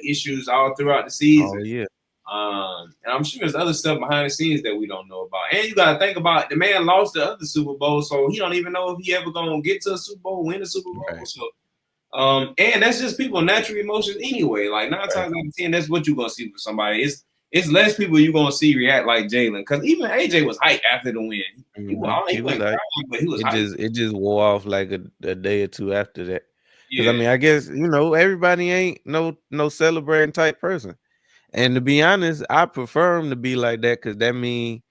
issues all throughout the season. Oh yeah. And I'm sure there's other stuff behind the scenes that we don't know about. And you got to think about the man lost the other Super Bowl, so he don't even know if he ever gonna get to a Super Bowl, win a Super Bowl. Right. So, and that's just people natural emotions anyway. Like 9 times out of 10, that's what you're gonna see for somebody. It's less people you're gonna see react like Jalen, because even AJ was hyped after the win. He was hyped, but he was hyped. It just wore off like a day or two after that. Because I mean, I guess everybody ain't no celebrating type person. And to be honest, I prefer them to be like that because that means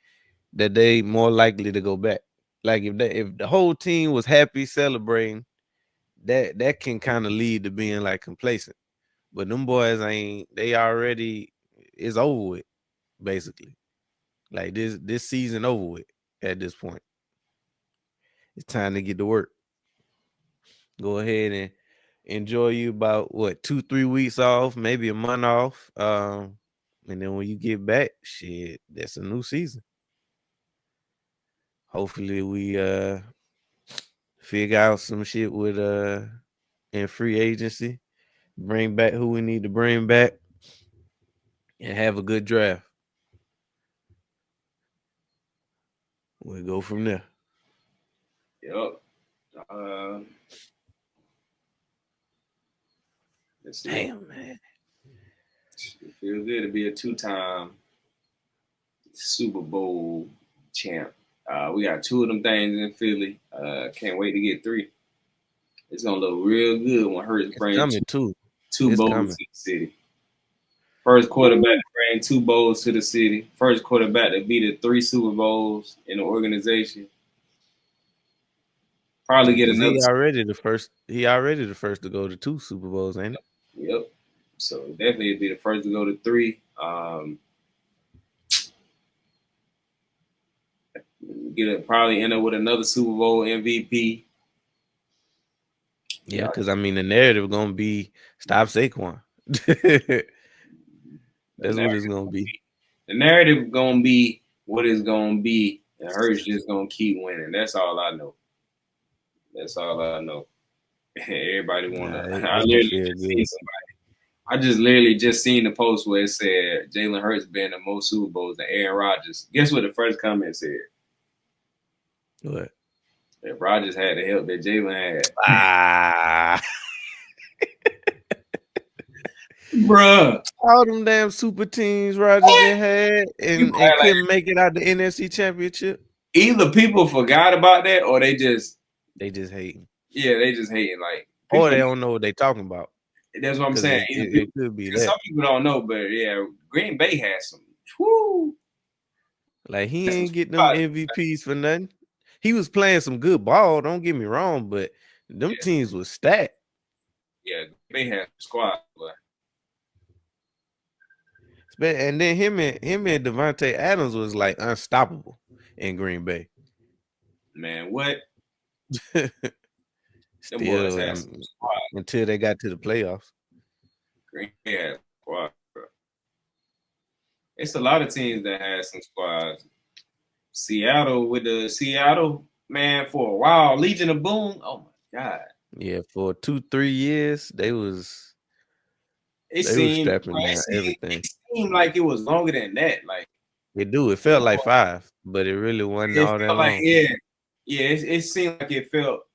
that they more likely to go back. Like if the whole team was happy celebrating, that can kind of lead to being like complacent. But them boys they already it's over with, basically. Like this season over with at this point. It's time to get to work. Go ahead and enjoy you about 2-3 weeks off, maybe a month off. And then when you get back, shit, that's a new season. Hopefully we figure out some shit with in free agency, bring back who we need to bring back, and have a good draft. We'll go from there. Yep. Damn, man. It feels good to be a 2-time Super Bowl champ. We got 2 of them things in Philly. Can't wait to get 3. It's gonna look real good when Hertz brings coming too. two It's bowls coming. to the city. First quarterback to bring 2 bowls to the city. First quarterback to beat the 3 Super Bowls in the organization. Probably get another. He already the first to go to 2 Super Bowls, ain't it? Yep. So definitely be the first to go to 3. Probably end up with another Super Bowl MVP. Yeah, because I mean the narrative gonna be stop Saquon. That's what it's gonna be. The narrative gonna be what it's gonna be, and Hurts just gonna keep winning. That's all I know. That's all I know. Everybody wanna. I literally just seen the post where it said Jalen Hurts been in most Super Bowls than Aaron Rodgers. Guess what the first comment said? What? That Rodgers had the help that Jalen had. Bruh. All them damn super teams Rodgers had and couldn't make it out the NFC Championship. Either people forgot about that or they just hating. Yeah, they just hating. Like, or they don't know what they talking about. That's what I'm saying. It could be that. Some people don't know, but yeah, Green Bay has some. Whoo. Like he ain't getting them MVPs for nothing. He was playing some good ball. Don't get me wrong, but them teams was stacked. Yeah, they had a squad. And then him and Devonte Adams was like unstoppable in Green Bay. Man, what? Still, until they got to the playoffs. Green Bay had a squad, bro. It's a lot of teams that had some squads. Seattle man, for a while. Legion of Boom. Oh my God. Yeah, for 2-3 years, they were strapping down everything. It seemed like it was longer than that. Like it felt like 5, but it really wasn't all that long. It seemed like it felt.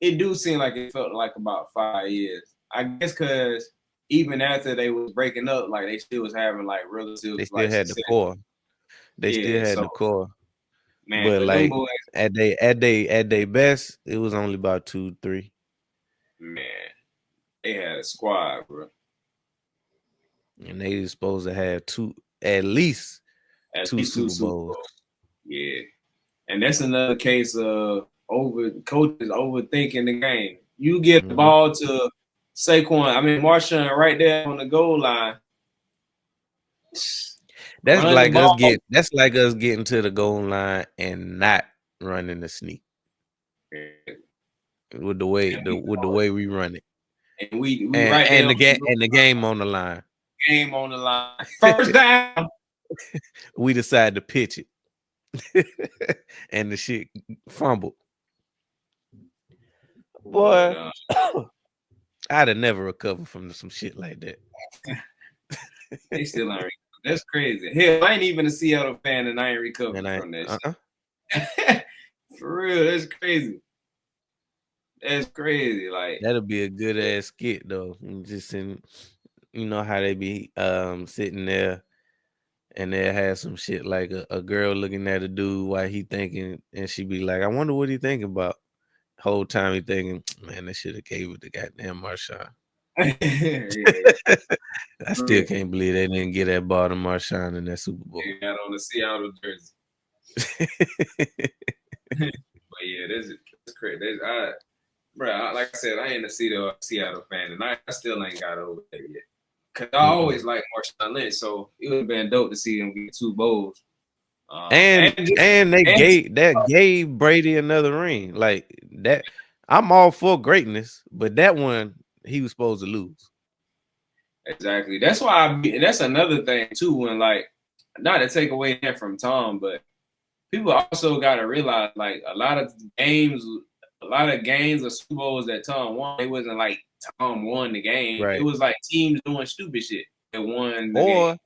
It do seem like it felt like about 5 years. I guess because even after they was breaking up, like they still was having like relatives. They still had the core. They still had the core. Man, but like at they best, it was only about 2-3. Man, they had a squad, bro. And they was supposed to have at least two Super Bowls. Yeah. And that's another case of coaches overthinking the game. You get the ball to Marshawn right there on the goal line. That's like us getting to the goal line and not running the sneak. With the way we run it. And we right and the game on the line. Game on the line. First down. We decided to pitch it. And the shit fumbled. Boy, I'd have never recovered from some shit like that. They still ain't recovered. That's crazy. Hell, I ain't even a Seattle fan and I ain't recovered from that shit. For real, that's crazy. That's crazy. Like that'll be a good ass skit though. Just in, you know how they be sitting there and they have some shit like a girl looking at a dude while he thinking, and she be like, I wonder what he thinking about. Whole time he thinking, man, they should have gave it to goddamn Marshawn. I still can't believe they didn't get that ball to Marshawn in that Super Bowl. They got on the Seattle jersey. But yeah, that's crazy. Bro, like I said, I ain't a Seattle fan, and I still ain't got over that yet. Cause I always like Marshawn Lynch, so it would have been dope to see him get 2 bowls. And they gave Brady another ring. Like that, I'm all for greatness, but that one he was supposed to lose. Exactly. That's why that's another thing too. When like, not to take away that from Tom, but people also got to realize like a lot of games or Super Bowls that Tom won, it wasn't like Tom won the game. Right. It was like teams doing stupid shit that won the game.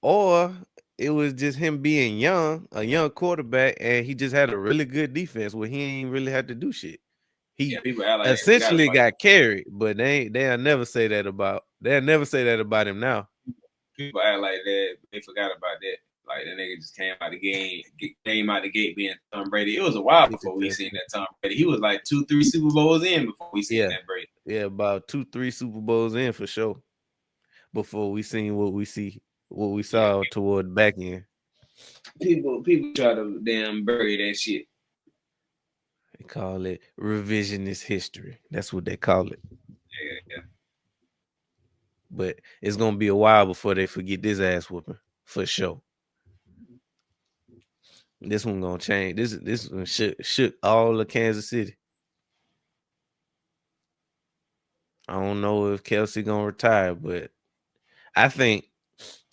Or it was just him being a young quarterback, and he just had a really good defense where he ain't really had to do shit. He essentially got carried, but they'll never say that about him now. People act like that. They forgot about that. Like the nigga just came out the gate being Tom Brady. It was a while before we seen that Tom Brady. He was like 2-3 Super Bowls in before we seen that Brady. Yeah, about 2-3 Super Bowls in for sure. Before we seen what we saw toward the back end. People try to damn bury that shit. They call it revisionist history. That's what they call it. Yeah. But it's gonna be a while before they forget this ass whooping for sure. This one gonna change. This one shook all of Kansas City. I don't know if Kelsey gonna retire, but I think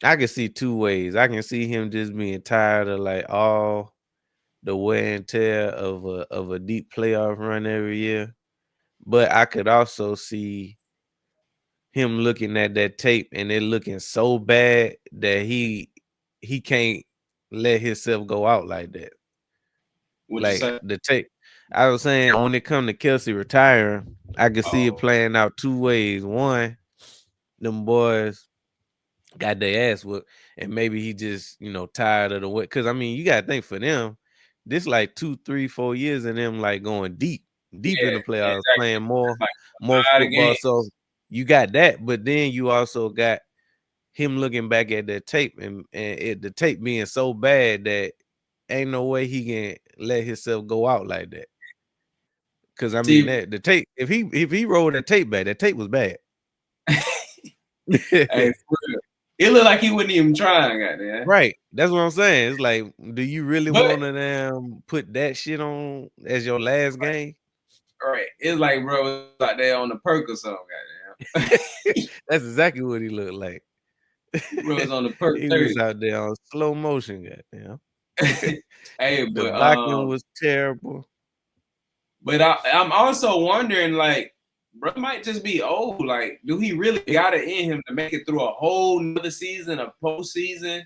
I can see two ways. I can see him just being tired of like all the wear and tear of a deep playoff run every year. But I could also see him looking at that tape and it looking so bad that he can't let himself go out like that. What like the tape. I was saying when it come to Kelsey retiring, I could see it playing out two ways. One, them boys got their ass whooped, and maybe he just tired of the way. Because I mean, you gotta think for them, this like 2, 3, 4 years of them like going deep in the playoffs, playing more football. So you got that, but then you also got him looking back at that tape and the tape being so bad that ain't no way he can let himself go out like that. Because I mean, the tape, if he rolled that tape back, that tape was bad. Hey, it looked like he wasn't even trying, goddamn. Right. That's what I'm saying. It's like, do you really want to put that shit on as your last game? Right. It's like, bro, it's like they on the perk or something, goddamn. That's exactly what he looked like. Bro was on the perk. He was out there on slow motion, goddamn. Hey, the but blocking was terrible. But I'm also wondering, like, bro might just be old. Like, do he really got it in him to make it through a whole nother season, a postseason?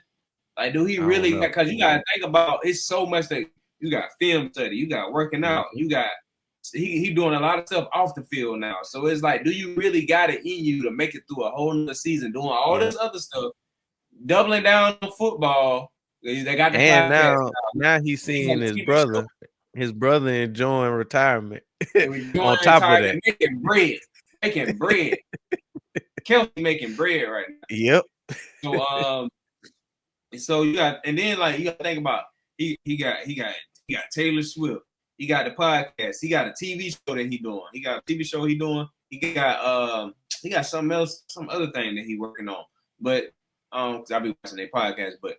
Like, do he really? Because you gotta think about it's so much that you got film study, you got working out, you got he doing a lot of stuff off the field now. So it's like, do you really got it in you to make it through a whole nother season, doing all this other stuff, doubling down on football? They got the and now he's seeing his brother. His brother enjoying retirement. On top of that, making bread. Kelsey making bread right now. Yep. So you got, and then like you got to think about he got Taylor Swift. He got the podcast. He got a TV show that he doing. He got a TV show he doing. He got something else, some other thing that he working on. But cause I'll be watching their podcast. But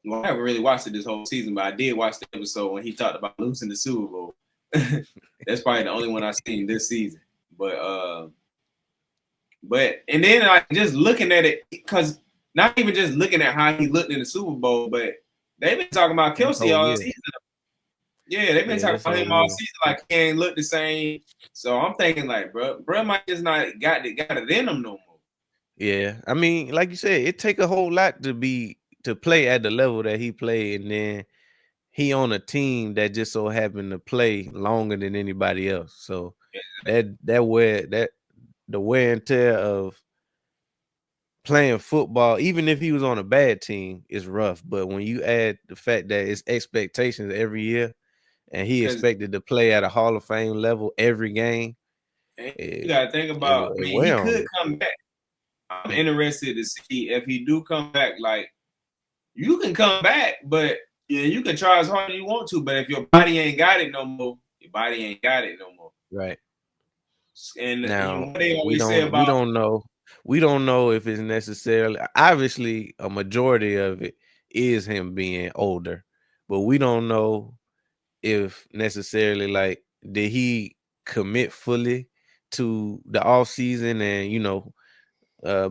well, I haven't really watched it this whole season, but I did watch the episode when he talked about losing the Super Bowl. That's probably the only one I've seen this season. But and then like just looking at it, because not even just looking at how he looked in the Super Bowl, but they've been talking about Kelsey all season. Yeah, they've been talking about him all season, like he ain't look the same. So I'm thinking like, bro might just not got it in him no more. Yeah, I mean, like you said, it take a whole lot to play at the level that he played, and then he on a team that just so happened to play longer than anybody else. So the wear and tear of playing football, even if he was on a bad team, is rough. But when you add the fact that it's expectations every year, and he expected to play at a Hall of Fame level every game, you gotta think about. He could come back. I'm interested to see if he do come back. Like, you can come back, but you can try as hard as you want to. But if your body ain't got it no more, your body ain't got it no more. Right. And now we don't know. We don't know if it's necessarily. Obviously, a majority of it is him being older, but we don't know if necessarily like did he commit fully to the off season and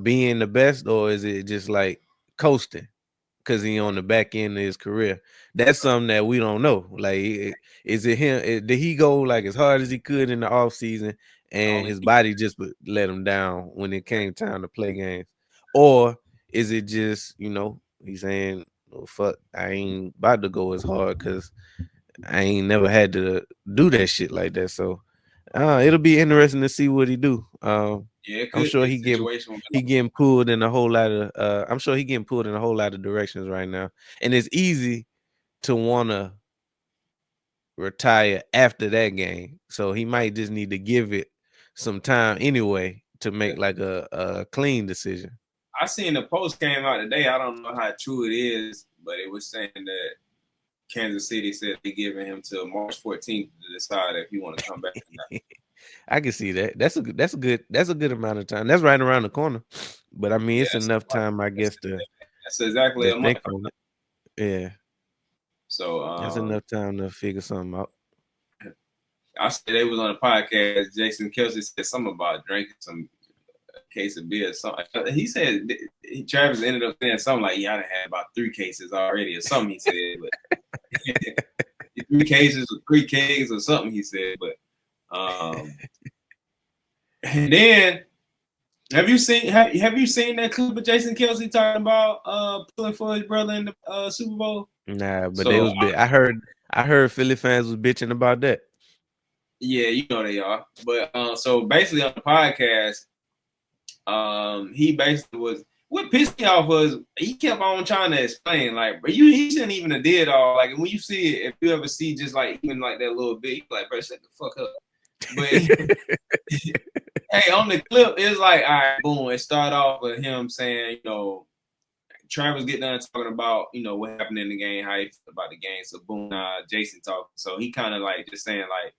being the best, or is it just like coasting because he on the back end of his career? That's something that we don't know. Like, is it him? Did he go like as hard as he could in the off season and his body just let him down when it came time to play games? Or is it just, he's saying, oh, fuck, I ain't about to go as hard because I ain't never had to do that shit like that. So it'll be interesting to see what he do. Yeah, it I'm could sure be a situation. he getting pulled in a whole lot of I'm sure he getting pulled in a whole lot of directions right now. And it's easy to wanna retire after that game. So he might just need to give it some time anyway to make like a clean decision. I seen the post came out today. I don't know how true it is, but it was saying that Kansas City said they're giving him till March 14th to decide if he want to come back. I can see that. That's a good amount of time. That's right around the corner. But I mean, it's enough time, I guess, That's exactly to a month. think on it. Yeah. So That's enough time to figure something out. I said they was on a podcast. Jason Kelsey said something about drinking some case of beer or something. He said Travis ended up saying something like, "Yeah, I done had about 3 cases already," or something. He said, but 3 cases or 3 kegs or something. He said, but and then have you seen that clip of Jason Kelsey talking about pulling for his brother in the Super Bowl? Nah, but So, they was I heard Philly fans was bitching about that. Yeah, you know they are. But so basically on the podcast, he basically was what pissed me off was he kept on trying to explain, like, bro, he shouldn't even have did all. Like, when you see it, if you ever see just like even like that little bit, you're like, bro, shut the fuck up. But hey, on the clip, it's like, all right, boom. It started off with him saying, Travis get done talking about, what happened in the game, how he felt about the game. So boom, Jason talking. So he kind of like just saying like,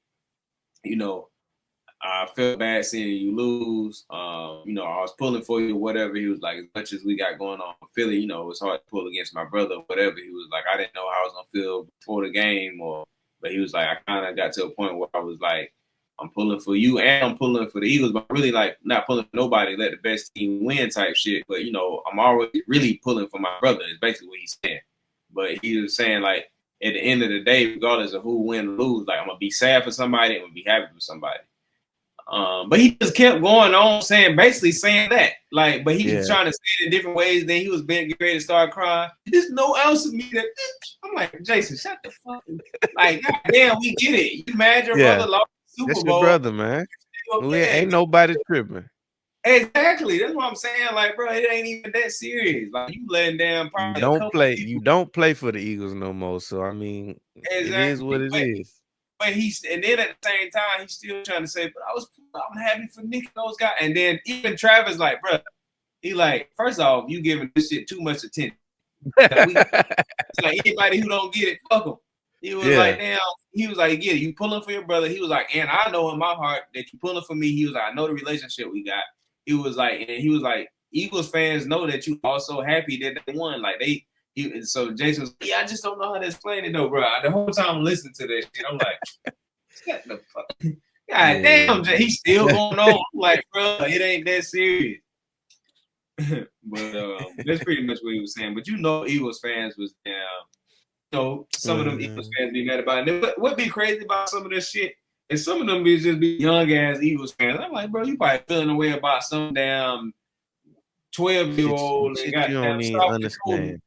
I feel bad seeing you lose. I was pulling for you, whatever. He was like, as much as we got going on in Philly, it's hard to pull against my brother, whatever. He was like, I didn't know how I was gonna feel before the game, but he was like, I kind of got to a point where I was like, I'm pulling for you and I'm pulling for the Eagles, but really like not pulling for nobody, let the best team win type shit. But I'm always really pulling for my brother. Is basically what he's saying. But he was saying like, at the end of the day, regardless of who win or lose, like I'm gonna be sad for somebody, I'm gonna be happy for somebody. But he just kept going on basically saying that. Like, but he was trying to say it in different ways. Then he was getting ready to start crying. There's no else of me that I'm like, Jason, shut the fuck up. Like, goddamn, we get it. You mad your brother lost the Super That's Bowl. Your brother, man. Ain't nobody tripping. Exactly. That's what I'm saying. Like, bro, it ain't even that serious. Like, you letting down probably You don't play for the Eagles no more. So I mean, It is what it is. But and then at the same time, he's still trying to say, but I'm happy for Nick and those guys. And then even Travis, like, bro, he like, first off, you giving this shit too much attention. It's like anybody who don't get it, fuck him. He was like, damn, he was like, get it. You pulling for your brother. He was like, and I know in my heart that you pulling for me. He was like, I know the relationship we got. He was like, Eagles fans know that you also happy that they won. Like so Jason was like, I just don't know how to explain it though, bro. The whole time I'm listening to that shit, I'm like, shut the fuck. God damn, he's still going on. I'm like, bro, it ain't that serious. But that's pretty much what he was saying. But Eagles fans was down. Some of them Eagles fans be mad about it. And what be crazy about some of this shit is some of them be just be young ass Eagles fans. I'm like, bro, you probably feeling a way about some damn 12-year-old and got you don't even understand.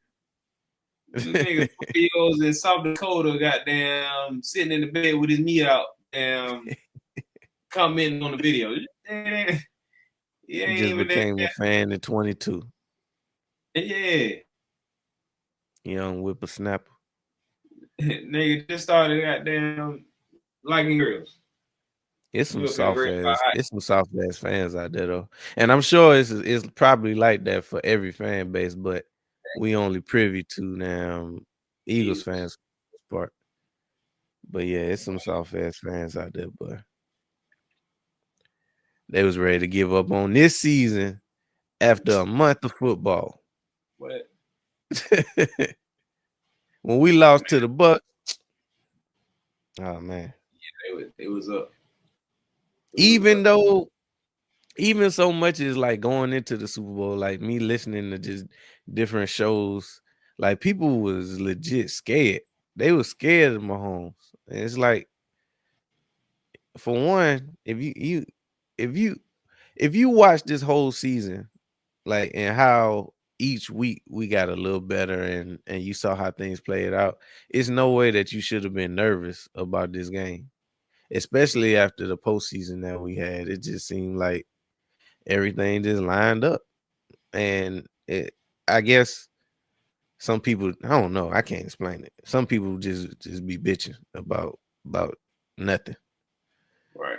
The nigga Eagles in South Dakota, goddamn, sitting in the bed with his meat out, commenting on the video. He just became a fan at 22. Yeah. Young whippersnapper. Nigga just started goddamn liking girls. It's some soft ass fans out there though. And I'm sure it's probably like that for every fan base, but we only privy to now Eagles fans part. But yeah, it's some soft ass fans out there, but they was ready to give up on this season after a month of football. What? When we lost to the Bucs. Oh man. Yeah, it was up. Even so much as like going into the Super Bowl, like me listening to just different shows, like people was legit scared. They were scared of Mahomes. And it's like, for one, if you watch this whole season, like, and how each week we got a little better and you saw how things played out, it's no way that you should have been nervous about this game. Especially after the postseason that we had. It just seemed like everything just lined up. And I guess some people, I don't know, I can't explain it. Some people just be bitching about nothing. Right.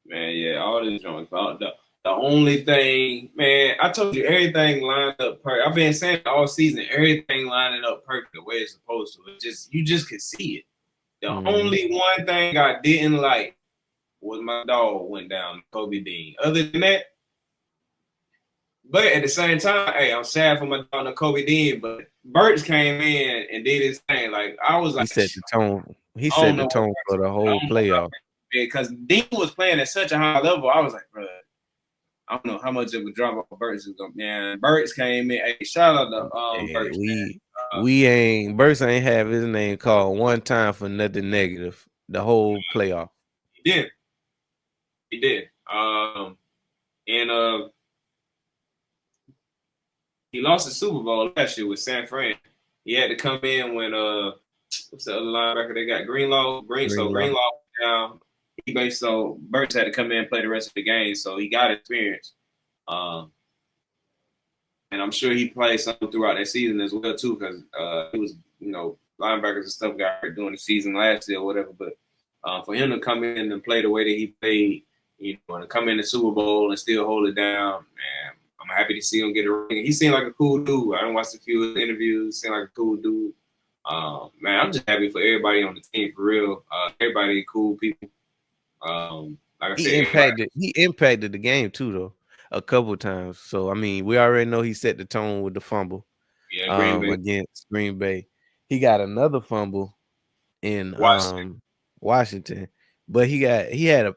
Man, yeah, all this joints. The only thing, man, I told you everything lined up perfect. I've been saying all season, everything lining up perfect the way it's supposed to. It's just you just could see it. The only one thing I didn't like was my dog went down, Kobe Dean. Other than that, but at the same time, hey, I'm sad for my dog, Kobe Dean. But Burks came in and did his thing. Like I was like, he set the tone. He I don't set the know tone for the whole playoff. Because Dean was playing at such a high level. I was like, bro, I don't know how much of a drop off Burks is going. Man, Burks came in. Hey, shout out to Burks. We ain't Burks ain't have his name called one time for nothing negative the whole playoff. He did. And he lost the Super Bowl last year with San Fran. He had to come in when what's the other linebacker they got? Greenlaw down. So Burks had to come in and play the rest of the game, so he got experience. And I'm sure he played something throughout that season as well too, because he was, linebackers and stuff got hurt during the season last year or whatever. But for him to come in and play the way that he played, and come in the Super Bowl and still hold it down, man, I'm happy to see him get a ring. He seemed like a cool dude. I done watched a few interviews. Seemed like a cool dude. Man, I'm just happy for everybody on the team for real. Everybody like people. Like I said, he impacted the game too though a couple times. So I mean, we already know he set the tone with the fumble. Yeah, Against Green Bay. He got another fumble in Washington. But he had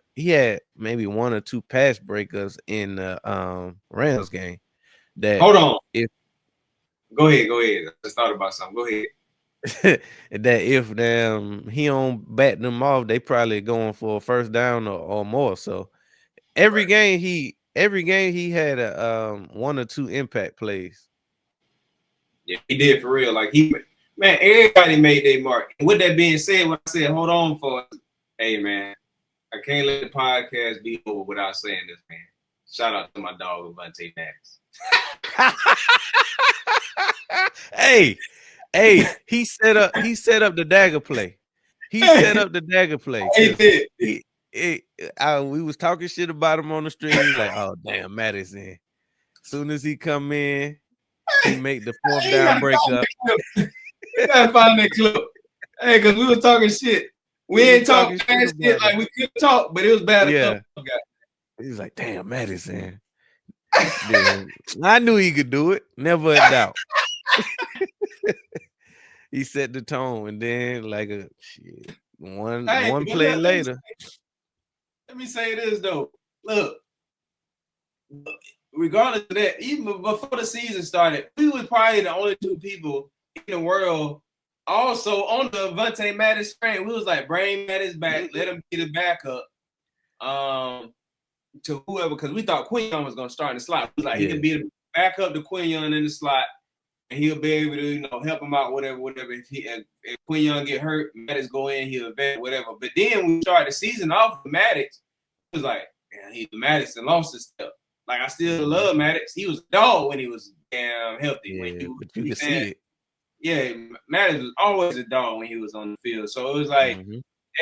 maybe one or two pass breakers in the Rams game. Hold on. Go ahead. I just thought about something. Go ahead. That if he don't bat them off, they probably going for a first down or more. So every game he had a one or two impact plays. Yeah, he did for real. Like everybody made their mark. And with that being said, when I said hold on for, hey man, I can't let the podcast be over without saying this, man. Shout out to my dog Devonte Maddox. Hey, he set up the dagger play. He set up the dagger play. He did. We was talking shit about him on the stream. He's like, oh damn, Maddox in. Soon as he come in, he make the fourth down break up. You gotta find that clip. Hey, because we was talking shit. We ain't talking shit like we could talk, but it was bad. Yeah. He's like, damn, Maddox in. I knew he could do it. Never a doubt. He set the tone, and then like one play later. Let me say this though. Look, regardless of that, even before the season started, we was probably the only two people in the world also on the Devonte Maddox train. We was like, bring Maddox back, let him get a backup to whoever, because we thought Quinyon was gonna start in the slot. We was like, he can be the backup to Quinyon in the slot, and he'll be able to help him out, whatever. If Quinyon get hurt, Maddox go in, he'll vet, whatever. But then when we started the season off with Maddox, it was like, man, he's Maddox and lost his stuff. Like, I still love Maddox. He was a dog when he was damn healthy. Yeah, but you can see it. Yeah, Maddox was always a dog when he was on the field. So it was like,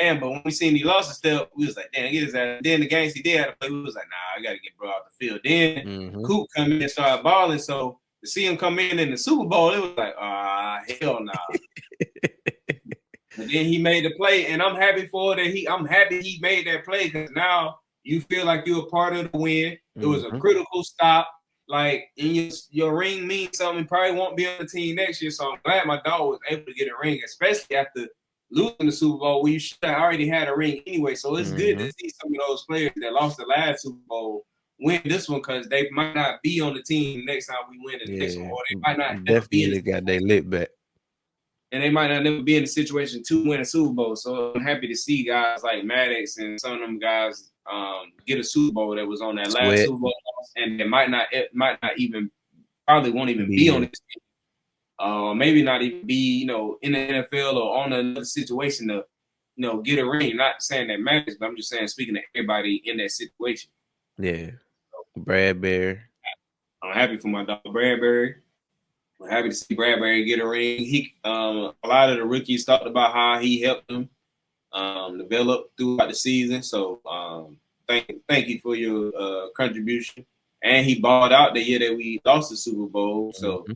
damn, but when we seen he lost his step, we was like, damn, get his ass. Then the games he did have to play, we was like, nah, I got to get bro out the field. Then Coop come in and started balling. So to see him come in the Super Bowl, it was like, hell no. But then he made the play, and I'm happy for that. I'm happy he made that play, because now you feel like you're a part of the win. It was a critical stop. Like, in your ring means something. Probably won't be on the team next year. So I'm glad my dog was able to get a ring, especially after losing the Super Bowl, where you should have already had a ring anyway. So it's good to see some of those players that lost the last Super Bowl win this one, because they might not be on the team next time we win the next one, or they might not definitely got their lip back. And they might not never be in a situation to win a Super Bowl. So I'm happy to see guys like Maddox and some of them guys get a Super Bowl that was on that last Super Bowl, and it might not even, probably won't even be on this team. Maybe not even be, in the NFL or on another situation to, get a ring. Not saying that Maddox, but I'm just saying, speaking to everybody in that situation. Yeah. Bradbury. I'm happy for my dog Bradbury. I'm happy to see Bradbury get a ring. A lot of the rookies talked about how he helped them develop throughout the season. So thank you for your contribution. And he balled out the year that we lost the Super Bowl. So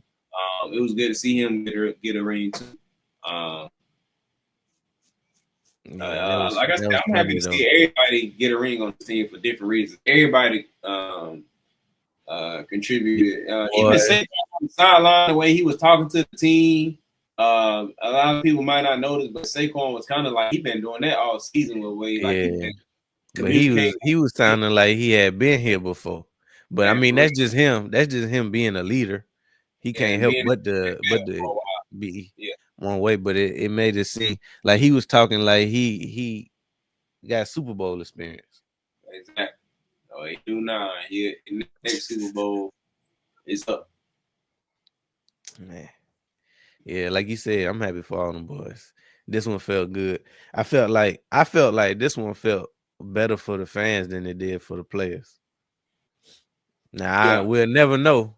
it was good to see him get a ring too. Like I said, I'm happy to see everybody get a ring on the team for different reasons. Everybody contributed. Even Saquon on the sideline, the way he was talking to the team. A lot of people might not notice, but Saquon was kind of like he been doing that all season with way. Like but he was sounding like he had been here before. But I mean, that's just him. That's just him being a leader. He can't help but to be one way. But it made it seem like he was talking like he got Super Bowl experience. Exactly. Oh, he do now. In the next Super Bowl, it's up. Man. Yeah, like you said, I'm happy for all them boys. This one felt good. I felt like this one felt better for the fans than it did for the players. Now we'll never know.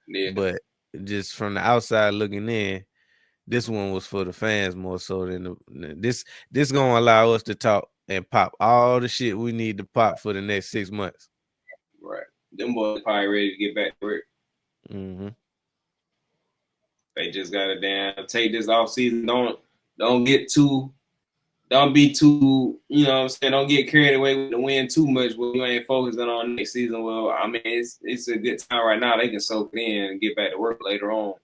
Yeah. But just from the outside looking in, this one was for the fans more so than this gonna allow us to talk and pop all the shit we need to pop for the next 6 months. Right. Them boys probably ready to get back to work. Mm-hmm. They just gotta take this off season. Don't be too, you know what I'm saying, don't get carried away with the win too much when you ain't focusing on next season. Well, I mean, it's a good time right now. They can soak it in and get back to work later on.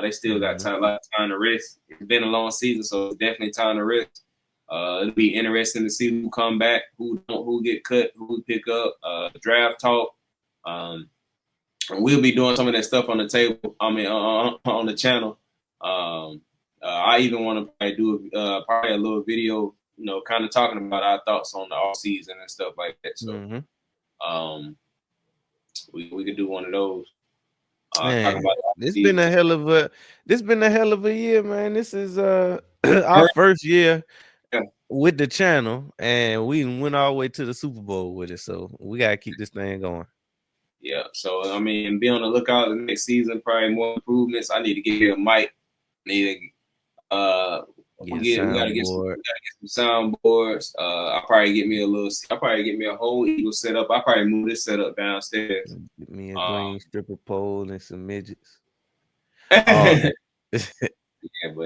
They still got a lot of time to rest. It's been a long season, so it's definitely time to rest. It'll be interesting to see who come back, who get cut, who pick up, draft talk. We'll be doing some of that stuff on the table. I mean, on the channel. I even want to probably do a little video, you know, kind of talking about our thoughts on the off season and stuff like that. So, we could do one of those. Man, this been a hell of a year, man. This is our first year with the channel, and we went all the way to the Super Bowl with it. So we gotta keep this thing going. Yeah. So I mean, be on the lookout the next season. Probably more improvements. I need to get a mic. We gotta get some soundboards. I'll probably get me a whole Eagle setup. I'll probably move this setup downstairs. Get me a green stripper pole and some midgets. Yeah, but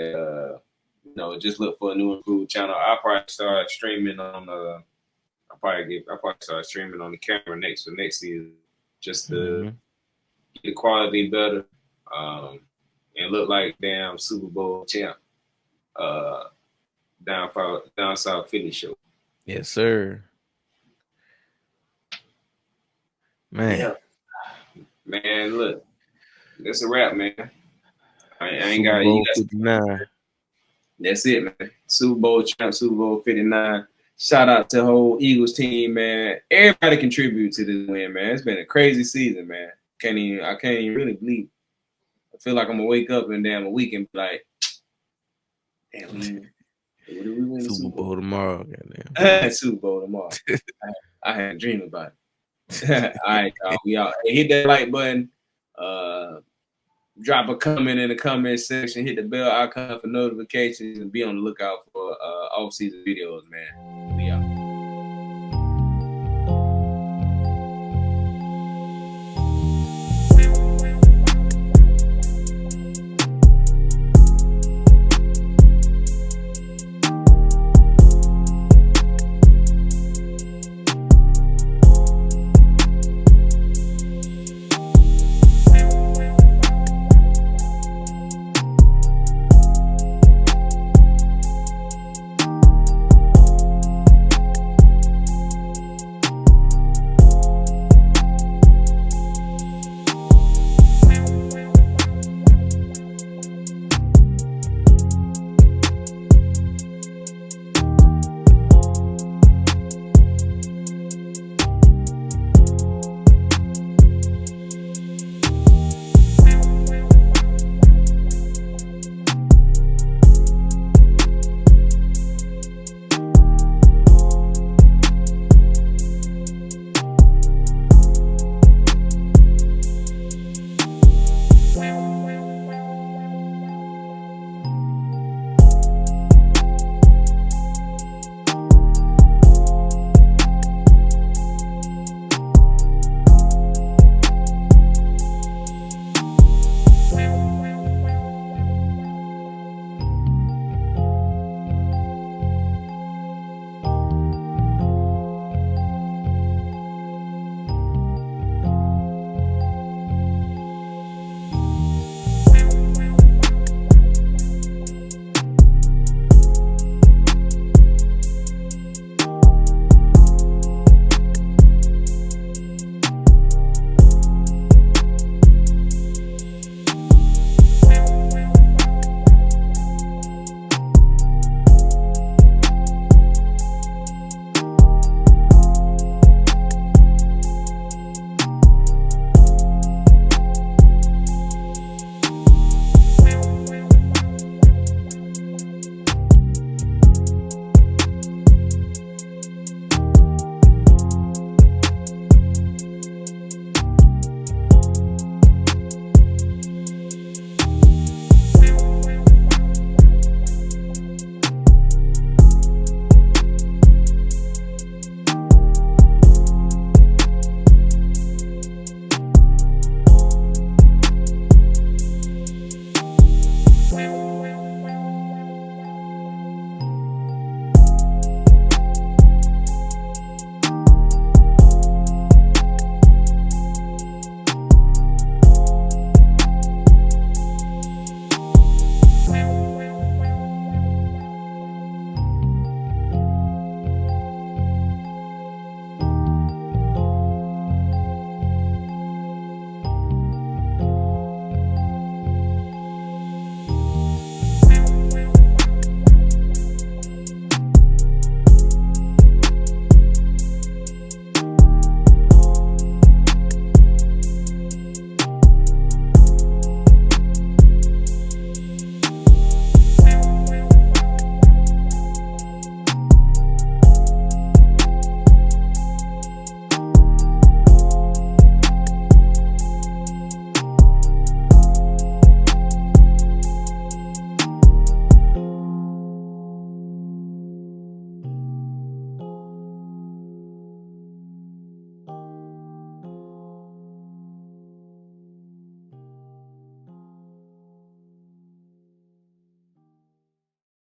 you know, just look for a new improved channel. I'll probably start streaming on I'll probably start streaming on the camera next season, just to get the quality better, and look like damn Super Bowl champ. Down South Philly show. Yes, sir. Man. Yeah. Man, look. That's a wrap, man. I ain't got it. 59. That's it, man. Super Bowl champ, Super Bowl 59. Shout out to the whole Eagles team, man. Everybody contributed to this win, man. It's been a crazy season, man. I can't even really believe it. I feel like I'm gonna wake up in damn a week and be like, damn, man. What did we win? Super Bowl tomorrow, goddamn. Super Bowl tomorrow. I had a dream about it. All right, y'all. We out. Hey, hit that like button. Drop a comment in the comment section. Hit the bell icon for notifications and be on the lookout for off-season videos, man. We out.